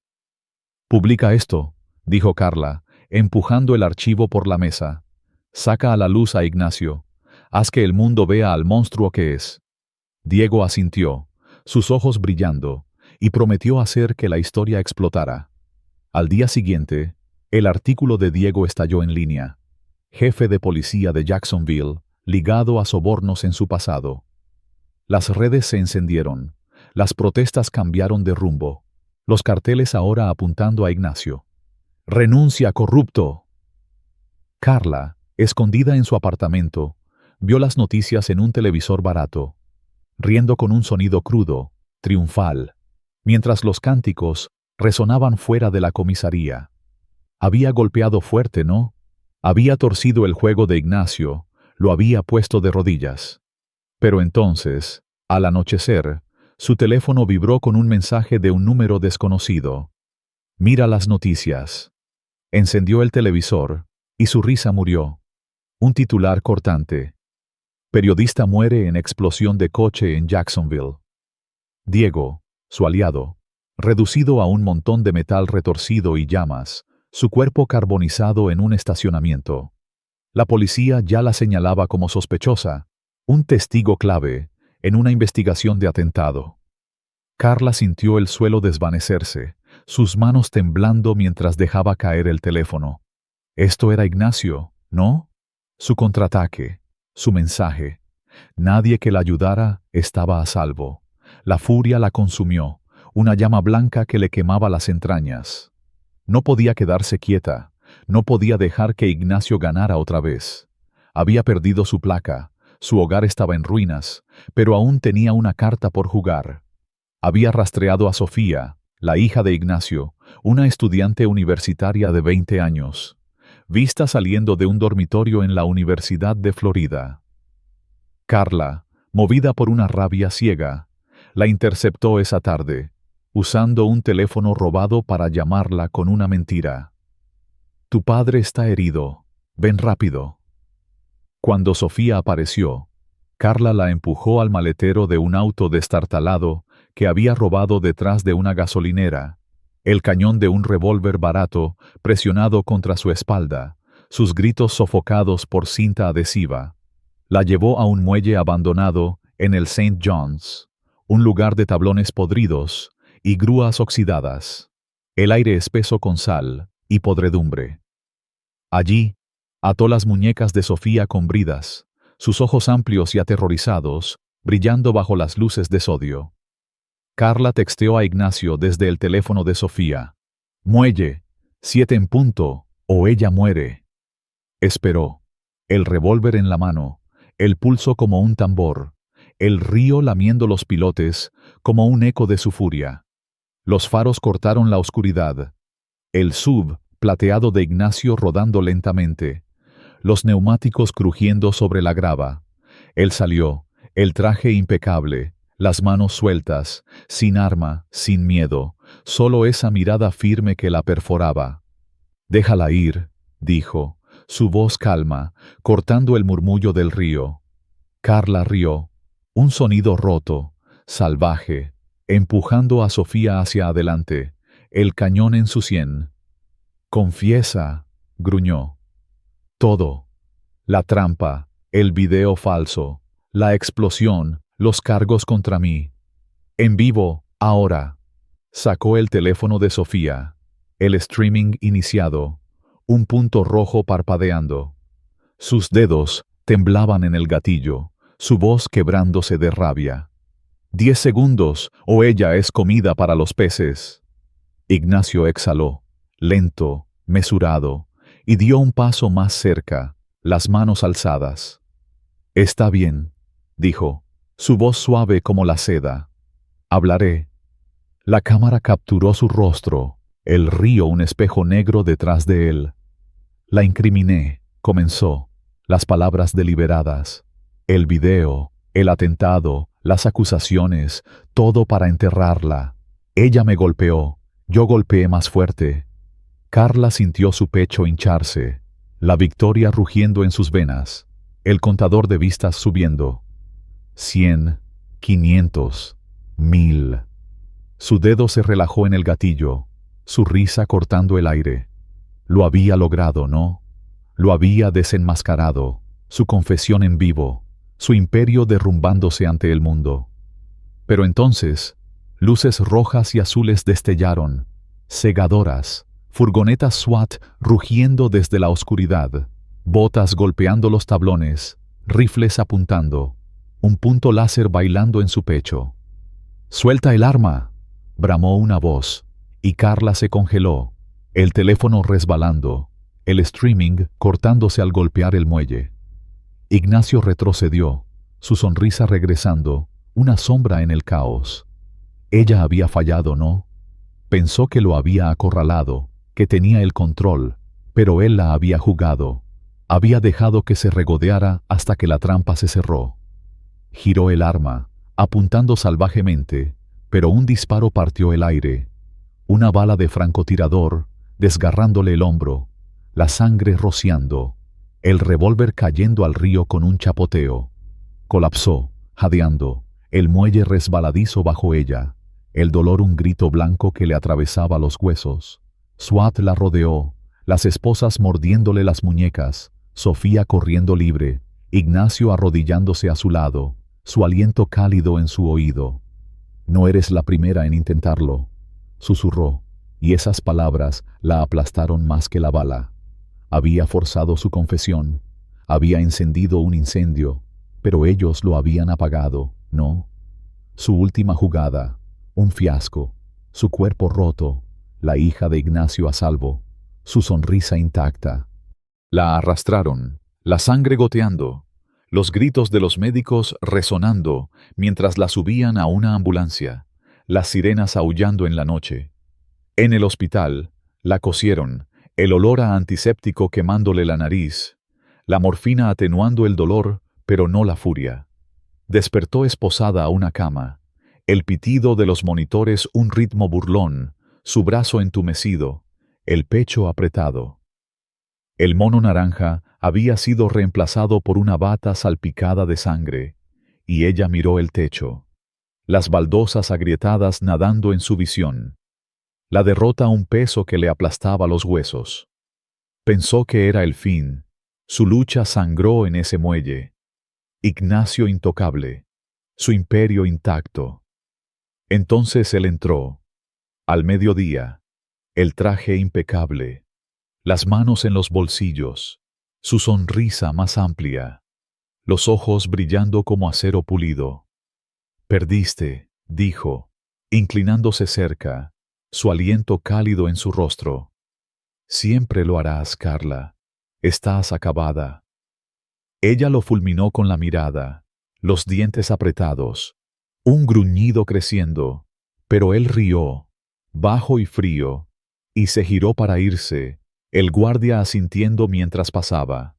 «Publica esto», dijo Carla, empujando el archivo por la mesa. «Saca a la luz a Ignacio. Haz que el mundo vea al monstruo que es». Diego asintió, sus ojos brillando, y prometió hacer que la historia explotara. Al día siguiente, el artículo de Diego estalló en línea. Jefe de policía de Jacksonville, ligado a sobornos en su pasado. Las redes se encendieron, las protestas cambiaron de rumbo, los carteles ahora apuntando a Ignacio. «¡Renuncia, corrupto!». Carla, escondida en su apartamento, vio las noticias en un televisor barato, riendo con un sonido crudo, triunfal, mientras los cánticos resonaban fuera de la comisaría. Había golpeado fuerte, ¿no? Había torcido el juego de Ignacio, lo había puesto de rodillas. Pero entonces, al anochecer, su teléfono vibró con un mensaje de un número desconocido. «Mira las noticias». Encendió el televisor, y su risa murió. Un titular cortante. «Periodista muere en explosión de coche en Jacksonville». Diego, su aliado, reducido a un montón de metal retorcido y llamas, su cuerpo carbonizado en un estacionamiento. La policía ya la señalaba como sospechosa, un testigo clave en una investigación de atentado. Carla sintió el suelo desvanecerse, sus manos temblando mientras dejaba caer el teléfono. Esto era Ignacio, ¿no? Su contraataque, su mensaje. Nadie que la ayudara estaba a salvo. La furia la consumió, una llama blanca que le quemaba las entrañas. No podía quedarse quieta, no podía dejar que Ignacio ganara otra vez. Había perdido su placa, su hogar estaba en ruinas, pero aún tenía una carta por jugar. Había rastreado a Sofía, la hija de Ignacio, una estudiante universitaria de 20 años, vista saliendo de un dormitorio en la Universidad de Florida. Carla, movida por una rabia ciega, la interceptó esa tarde, usando un teléfono robado para llamarla con una mentira. «Tu padre está herido. Ven rápido». Cuando Sofía apareció, Carla la empujó al maletero de un auto destartalado que había robado detrás de una gasolinera, el cañón de un revólver barato presionado contra su espalda, sus gritos sofocados por cinta adhesiva. La llevó a un muelle abandonado en el St. John's, un lugar de tablones podridos y grúas oxidadas, el aire espeso con sal y podredumbre. Allí, ató las muñecas de Sofía con bridas, sus ojos amplios y aterrorizados, brillando bajo las luces de sodio. Carla texteó a Ignacio desde el teléfono de Sofía. «Muelle, 7 en punto, o ella muere. Esperó, el revólver en la mano, el pulso como un tambor, el río lamiendo los pilotes como un eco de su furia. Los faros cortaron la oscuridad. El SUV plateado de Ignacio rodando lentamente, los neumáticos crujiendo sobre la grava. Él salió, el traje impecable, las manos sueltas, sin arma, sin miedo, solo esa mirada firme que la perforaba. «Déjala ir», dijo, su voz calma, cortando el murmullo del río. Carla rió, un sonido roto, salvaje, empujando a Sofía hacia adelante, el cañón en su sien. «Confiesa», gruñó. «Todo. La trampa, el video falso, la explosión, los cargos contra mí. En vivo, ahora». Sacó el teléfono de Sofía. El streaming iniciado. Un punto rojo parpadeando. Sus dedos temblaban en el gatillo, su voz quebrándose de rabia. 10 segundos, o ella es comida para los peces. Ignacio exhaló, lento, mesurado, y dio un paso más cerca, las manos alzadas. «Está bien», dijo, su voz suave como la seda. «Hablaré». La cámara capturó su rostro, el río un espejo negro detrás de él. «La incriminé», comenzó, las palabras deliberadas. El video, el atentado, las acusaciones, todo para enterrarla. Ella me golpeó, yo golpeé más fuerte. Carla sintió su pecho hincharse, la victoria rugiendo en sus venas, el contador de vistas subiendo. 100, 500, 1000. Su dedo se relajó en el gatillo, su risa cortando el aire. Lo había logrado, ¿no? Lo había desenmascarado, su confesión en vivo, su imperio derrumbándose ante el mundo. Pero entonces, luces rojas y azules destellaron, cegadoras, furgonetas SWAT rugiendo desde la oscuridad, botas golpeando los tablones, rifles apuntando, un punto láser bailando en su pecho. «¡Suelta el arma!», bramó una voz, y Carla se congeló, el teléfono resbalando, el streaming cortándose al golpear el muelle. Ignacio retrocedió, su sonrisa regresando, una sombra en el caos. Ella había fallado, ¿no? Pensó que lo había acorralado, que tenía el control, pero él la había jugado. Había dejado que se regodeara hasta que la trampa se cerró. Giró el arma, apuntando salvajemente, pero un disparo partió el aire. Una bala de francotirador, desgarrándole el hombro, la sangre rociando, el revólver cayendo al río con un chapoteo. Colapsó, jadeando, el muelle resbaladizo bajo ella, el dolor un grito blanco que le atravesaba los huesos. SWAT la rodeó, las esposas mordiéndole las muñecas, Sofía corriendo libre, Ignacio arrodillándose a su lado, su aliento cálido en su oído. «No eres la primera en intentarlo», susurró, y esas palabras la aplastaron más que la bala. Había forzado su confesión, había encendido un incendio, pero ellos lo habían apagado, ¿no? Su última jugada, un fiasco, su cuerpo roto, la hija de Ignacio a salvo, su sonrisa intacta. La arrastraron, la sangre goteando, los gritos de los médicos resonando mientras la subían a una ambulancia, las sirenas aullando en la noche. En el hospital, la cosieron, el olor a antiséptico quemándole la nariz, la morfina atenuando el dolor, pero no la furia. Despertó esposada a una cama, el pitido de los monitores un ritmo burlón, su brazo entumecido, el pecho apretado. El mono naranja había sido reemplazado por una bata salpicada de sangre, y ella miró el techo, las baldosas agrietadas nadando en su visión, la derrota un peso que le aplastaba los huesos. Pensó que era el fin, su lucha sangró en ese muelle. Ignacio intocable, su imperio intacto. Entonces él entró, al mediodía, el traje impecable, las manos en los bolsillos, su sonrisa más amplia, los ojos brillando como acero pulido. «Perdiste», dijo, inclinándose cerca, su aliento cálido en su rostro. Siempre lo harás, Carla. Estás acabada. Ella lo fulminó con la mirada, los dientes apretados, un gruñido creciendo, pero él rió, bajo y frío, y se giró para irse, el guardia asintiendo mientras pasaba.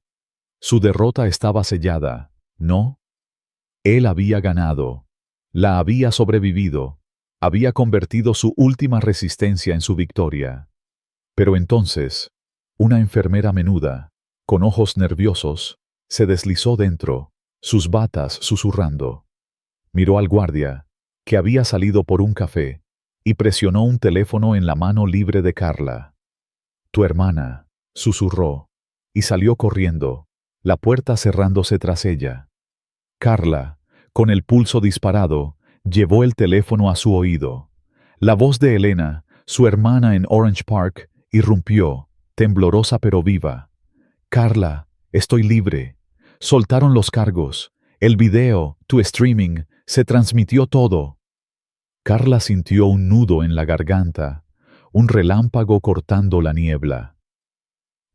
Su derrota estaba sellada, ¿no? Él había ganado, la había sobrevivido, había convertido su última resistencia en su victoria. Pero entonces, una enfermera menuda, con ojos nerviosos, se deslizó dentro, sus batas susurrando. Miró al guardia, que había salido por un café, y presionó un teléfono en la mano libre de Carla. «Tu hermana», susurró, y salió corriendo, la puerta cerrándose tras ella. Carla, con el pulso disparado, llevó el teléfono a su oído. La voz de Elena, su hermana en Orange Park, irrumpió, temblorosa pero viva. «Carla, estoy libre. Soltaron los cargos. El video, tu streaming, se transmitió todo». Carla sintió un nudo en la garganta, un relámpago cortando la niebla.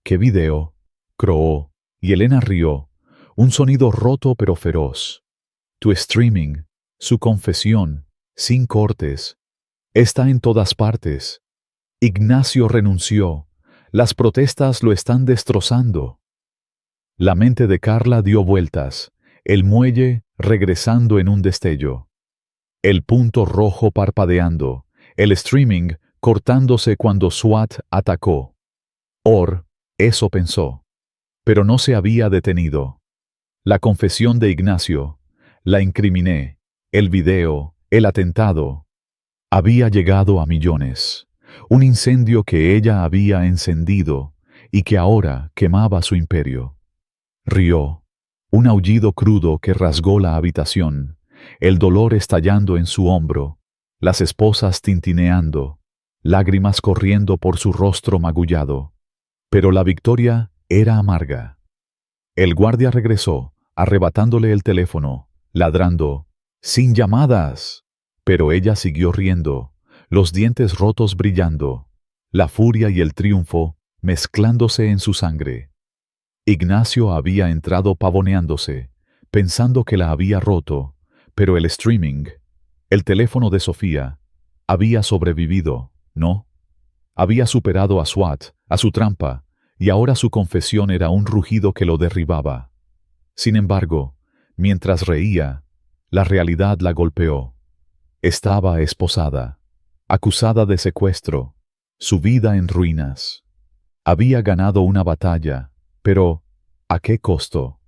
«¿Qué video?», croó, y Elena rió, un sonido roto pero feroz. «Tu streaming, su confesión, sin cortes. Está en todas partes. Ignacio renunció. Las protestas lo están destrozando». La mente de Carla dio vueltas, el muelle regresando en un destello. El punto rojo parpadeando, el streaming cortándose cuando SWAT atacó. Eso pensó. Pero no se había detenido. La confesión de Ignacio, la incriminé, el video, el atentado, había llegado a millones. Un incendio que ella había encendido y que ahora quemaba su imperio. Rió, un aullido crudo que rasgó la habitación, el dolor estallando en su hombro, las esposas tintineando, lágrimas corriendo por su rostro magullado. Pero la victoria era amarga. El guardia regresó, arrebatándole el teléfono, ladrando, «¡Sin llamadas!». Pero ella siguió riendo, los dientes rotos brillando, la furia y el triunfo mezclándose en su sangre. Ignacio había entrado pavoneándose, pensando que la había roto, pero el streaming, el teléfono de Sofía, había sobrevivido, ¿no? Había superado a SWAT, a su trampa, y ahora su confesión era un rugido que lo derribaba. Sin embargo, mientras reía, la realidad la golpeó. Estaba esposada, acusada de secuestro, su vida en ruinas. Había ganado una batalla, pero ¿a qué costo?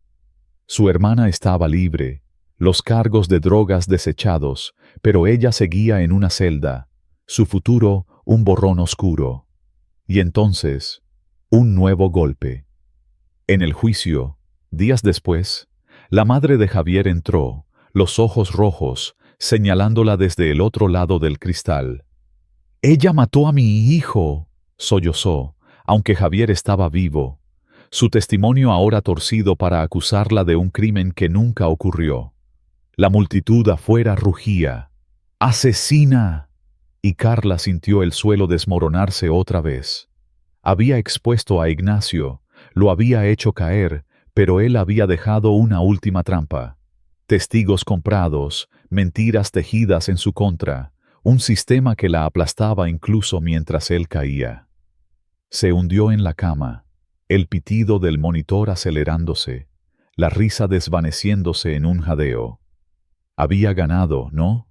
Su hermana estaba libre, los cargos de drogas desechados, pero ella seguía en una celda, su futuro un borrón oscuro. Y entonces, un nuevo golpe. En el juicio, días después, la madre de Javier entró, los ojos rojos, señalándola desde el otro lado del cristal. «Ella mató a mi hijo», sollozó, aunque Javier estaba vivo. Su testimonio ahora torcido para acusarla de un crimen que nunca ocurrió. La multitud afuera rugía. «¡Asesina!». Y Carla sintió el suelo desmoronarse otra vez. Había expuesto a Ignacio, lo había hecho caer, pero él había dejado una última trampa. Testigos comprados, mentiras tejidas en su contra, un sistema que la aplastaba incluso mientras él caía. Se hundió en la cama, el pitido del monitor acelerándose, la risa desvaneciéndose en un jadeo. Había ganado, ¿no?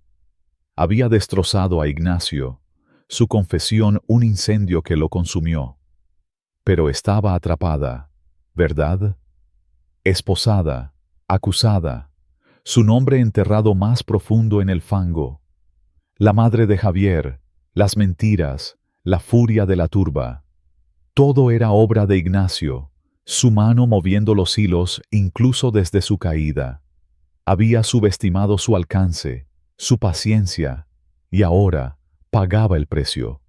Había destrozado a Ignacio, su confesión un incendio que lo consumió. Pero estaba atrapada, ¿verdad? Esposada, acusada, su nombre enterrado más profundo en el fango. La madre de Javier, las mentiras, la furia de la turba. Todo era obra de Ignacio, su mano moviendo los hilos incluso desde su caída. Había subestimado su alcance, su paciencia, y ahora pagaba el precio.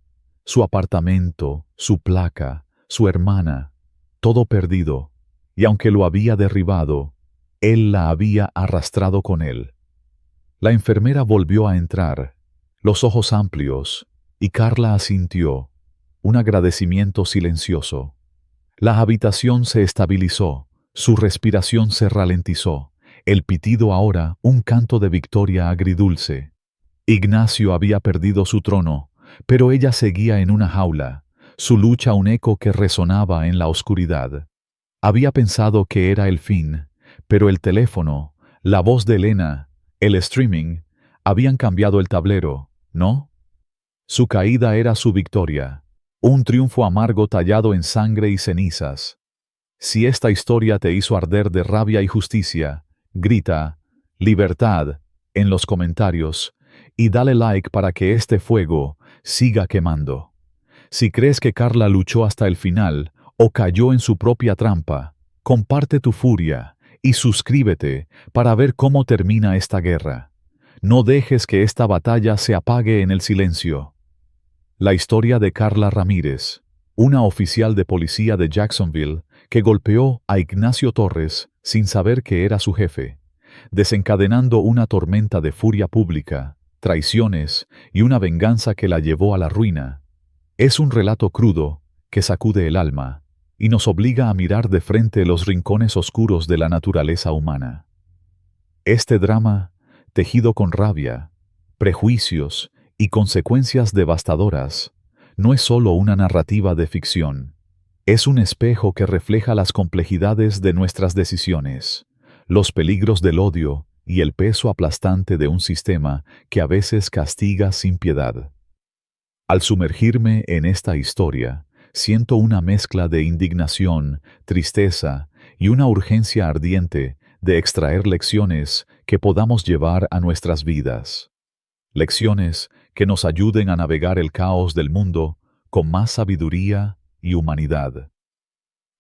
Su apartamento, su placa, su hermana, todo perdido, y aunque lo había derribado, él la había arrastrado con él. La enfermera volvió a entrar, los ojos amplios, y Carla asintió, un agradecimiento silencioso. La habitación se estabilizó, su respiración se ralentizó, el pitido ahora un canto de victoria agridulce. Ignacio había perdido su trono, pero ella seguía en una jaula, su lucha un eco que resonaba en la oscuridad. Había pensado que era el fin, pero el teléfono, la voz de Elena, el streaming, habían cambiado el tablero, ¿no? Su caída era su victoria, un triunfo amargo tallado en sangre y cenizas. Si esta historia te hizo arder de rabia y justicia, grita «Libertad» en los comentarios y dale like para que este fuego siga quemando. Si crees que Carla luchó hasta el final o cayó en su propia trampa, comparte tu furia y suscríbete para ver cómo termina esta guerra. No dejes que esta batalla se apague en el silencio. La historia de Carla Ramírez, una oficial de policía de Jacksonville que golpeó a Ignacio Torres sin saber que era su jefe, desencadenando una tormenta de furia pública, traiciones y una venganza que la llevó a la ruina. Es un relato crudo que sacude el alma y nos obliga a mirar de frente los rincones oscuros de la naturaleza humana. Este drama, tejido con rabia, prejuicios y consecuencias devastadoras, no es solo una narrativa de ficción. Es un espejo que refleja las complejidades de nuestras decisiones, los peligros del odio y el peso aplastante de un sistema que a veces castiga sin piedad. Al sumergirme en esta historia, siento una mezcla de indignación, tristeza y una urgencia ardiente de extraer lecciones que podamos llevar a nuestras vidas. Lecciones que nos ayuden a navegar el caos del mundo con más sabiduría y humanidad.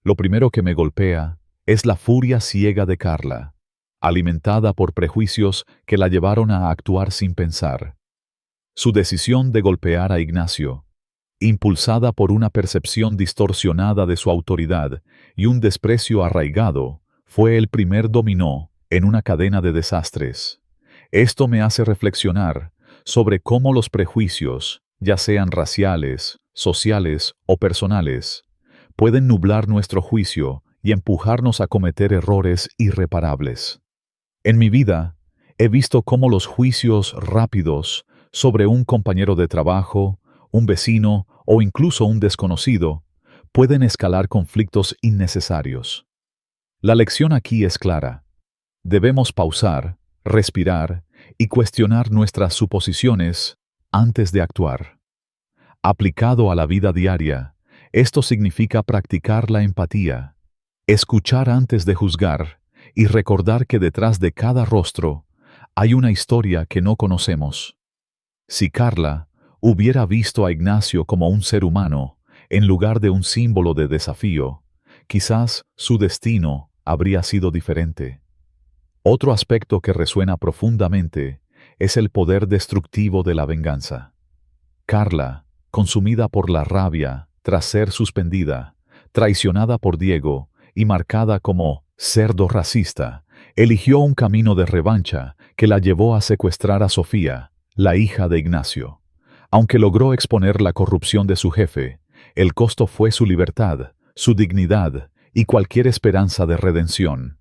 Lo primero que me golpea es la furia ciega de Carla, alimentada por prejuicios que la llevaron a actuar sin pensar. Su decisión de golpear a Ignacio, impulsada por una percepción distorsionada de su autoridad y un desprecio arraigado, fue el primer dominó en una cadena de desastres. Esto me hace reflexionar sobre cómo los prejuicios, ya sean raciales, sociales o personales, pueden nublar nuestro juicio y empujarnos a cometer errores irreparables. En mi vida, he visto cómo los juicios rápidos sobre un compañero de trabajo, un vecino o incluso un desconocido pueden escalar conflictos innecesarios. La lección aquí es clara. Debemos pausar, respirar y cuestionar nuestras suposiciones antes de actuar. Aplicado a la vida diaria, esto significa practicar la empatía, escuchar antes de juzgar y recordar que detrás de cada rostro hay una historia que no conocemos. Si Carla hubiera visto a Ignacio como un ser humano en lugar de un símbolo de desafío, quizás su destino habría sido diferente. Otro aspecto que resuena profundamente es el poder destructivo de la venganza. Carla, consumida por la rabia tras ser suspendida, traicionada por Diego y marcada como cerdo racista, eligió un camino de revancha que la llevó a secuestrar a Sofía, la hija de Ignacio. Aunque logró exponer la corrupción de su jefe, el costo fue su libertad, su dignidad y cualquier esperanza de redención.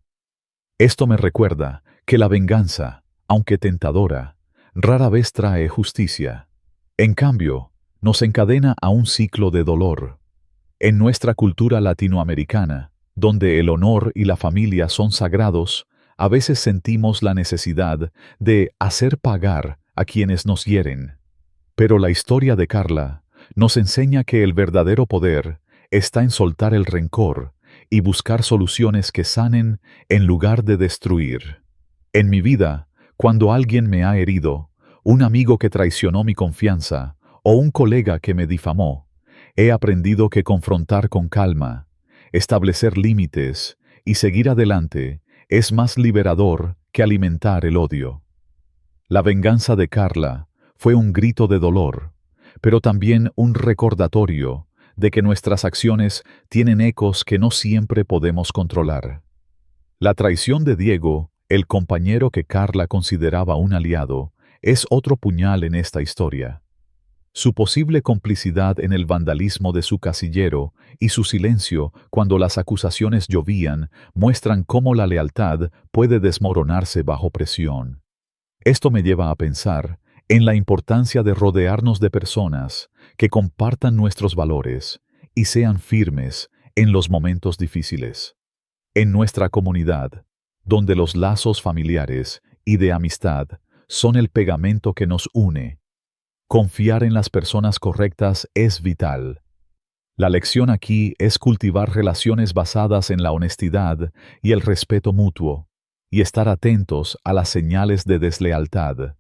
Esto me recuerda que la venganza, aunque tentadora, rara vez trae justicia. En cambio, nos encadena a un ciclo de dolor. En nuestra cultura latinoamericana, donde el honor y la familia son sagrados, a veces sentimos la necesidad de hacer pagar a quienes nos hieren. Pero la historia de Carla nos enseña que el verdadero poder está en soltar el rencor y buscar soluciones que sanen en lugar de destruir. En mi vida, cuando alguien me ha herido, un amigo que traicionó mi confianza o un colega que me difamó, he aprendido que confrontar con calma, establecer límites y seguir adelante es más liberador que alimentar el odio. La venganza de Carla fue un grito de dolor, pero también un recordatorio de que nuestras acciones tienen ecos que no siempre podemos controlar. La traición de Diego, el compañero que Carla consideraba un aliado, es otro puñal en esta historia. Su posible complicidad en el vandalismo de su casillero y su silencio cuando las acusaciones llovían muestran cómo la lealtad puede desmoronarse bajo presión. Esto me lleva a pensar en la importancia de rodearnos de personas que compartan nuestros valores y sean firmes en los momentos difíciles. En nuestra comunidad, donde los lazos familiares y de amistad son el pegamento que nos une, confiar en las personas correctas es vital. La lección aquí es cultivar relaciones basadas en la honestidad y el respeto mutuo, y estar atentos a las señales de deslealtad.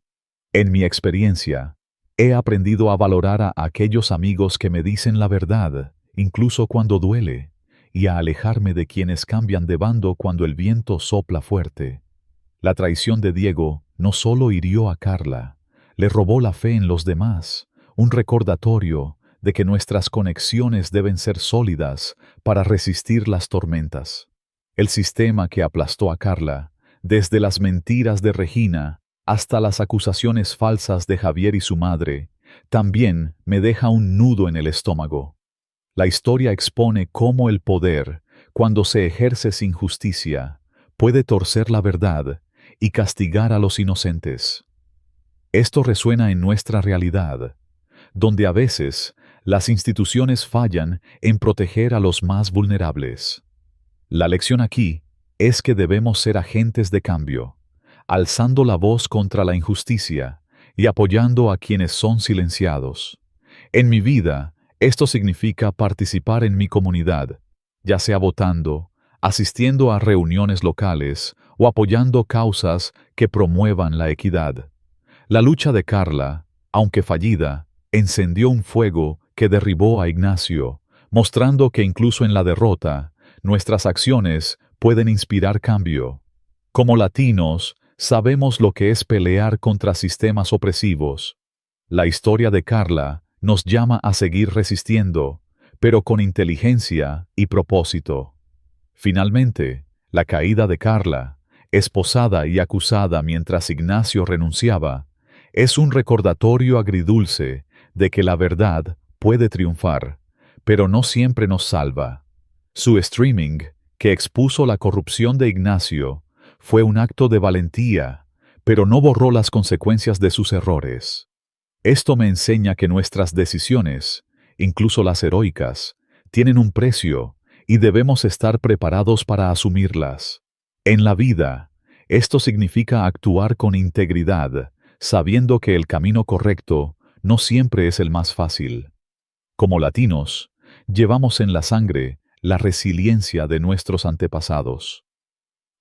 En mi experiencia, he aprendido a valorar a aquellos amigos que me dicen la verdad, incluso cuando duele, y a alejarme de quienes cambian de bando cuando el viento sopla fuerte. La traición de Diego no solo hirió a Carla, le robó la fe en los demás, un recordatorio de que nuestras conexiones deben ser sólidas para resistir las tormentas. El sistema que aplastó a Carla, desde las mentiras de Regina hasta las acusaciones falsas de Javier y su madre, también me deja un nudo en el estómago. La historia expone cómo el poder, cuando se ejerce sin justicia, puede torcer la verdad y castigar a los inocentes. Esto resuena en nuestra realidad, donde a veces las instituciones fallan en proteger a los más vulnerables. La lección aquí es que debemos ser agentes de cambio, alzando la voz contra la injusticia y apoyando a quienes son silenciados. En mi vida, esto significa participar en mi comunidad, ya sea votando, asistiendo a reuniones locales o apoyando causas que promuevan la equidad. La lucha de Carla, aunque fallida, encendió un fuego que derribó a Ignacio, mostrando que incluso en la derrota, nuestras acciones pueden inspirar cambio. Como latinos, sabemos lo que es pelear contra sistemas opresivos. La historia de Carla nos llama a seguir resistiendo, pero con inteligencia y propósito. Finalmente, la caída de Carla, esposada y acusada mientras Ignacio renunciaba, es un recordatorio agridulce de que la verdad puede triunfar, pero no siempre nos salva. Su streaming, que expuso la corrupción de Ignacio, fue un acto de valentía, pero no borró las consecuencias de sus errores. Esto me enseña que nuestras decisiones, incluso las heroicas, tienen un precio y debemos estar preparados para asumirlas. En la vida, esto significa actuar con integridad, sabiendo que el camino correcto no siempre es el más fácil. Como latinos, llevamos en la sangre la resiliencia de nuestros antepasados.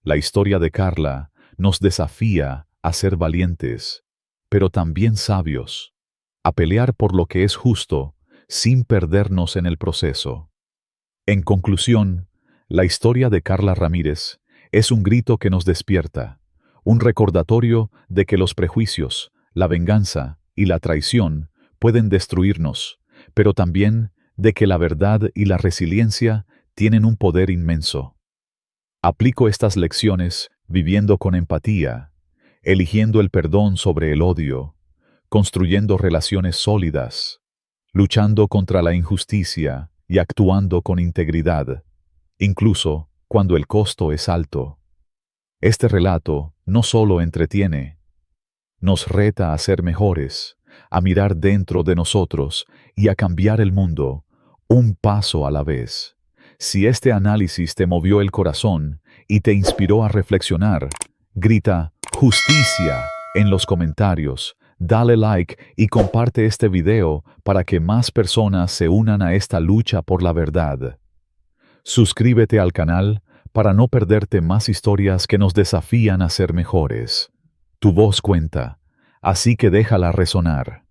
La historia de Carla nos desafía a ser valientes, pero también sabios, a pelear por lo que es justo sin perdernos en el proceso. En conclusión, la historia de Carla Ramírez es un grito que nos despierta, un recordatorio de que los prejuicios, la venganza y la traición pueden destruirnos, pero también de que la verdad y la resiliencia tienen un poder inmenso. Aplico estas lecciones viviendo con empatía, eligiendo el perdón sobre el odio, construyendo relaciones sólidas, luchando contra la injusticia y actuando con integridad, incluso cuando el costo es alto. Este relato no solo entretiene, nos reta a ser mejores, a mirar dentro de nosotros y a cambiar el mundo, un paso a la vez. Si este análisis te movió el corazón y te inspiró a reflexionar, grita ¡Justicia! En los comentarios, dale like y comparte este video para que más personas se unan a esta lucha por la verdad. Suscríbete al canal para no perderte más historias que nos desafían a ser mejores. Tu voz cuenta, así que déjala resonar.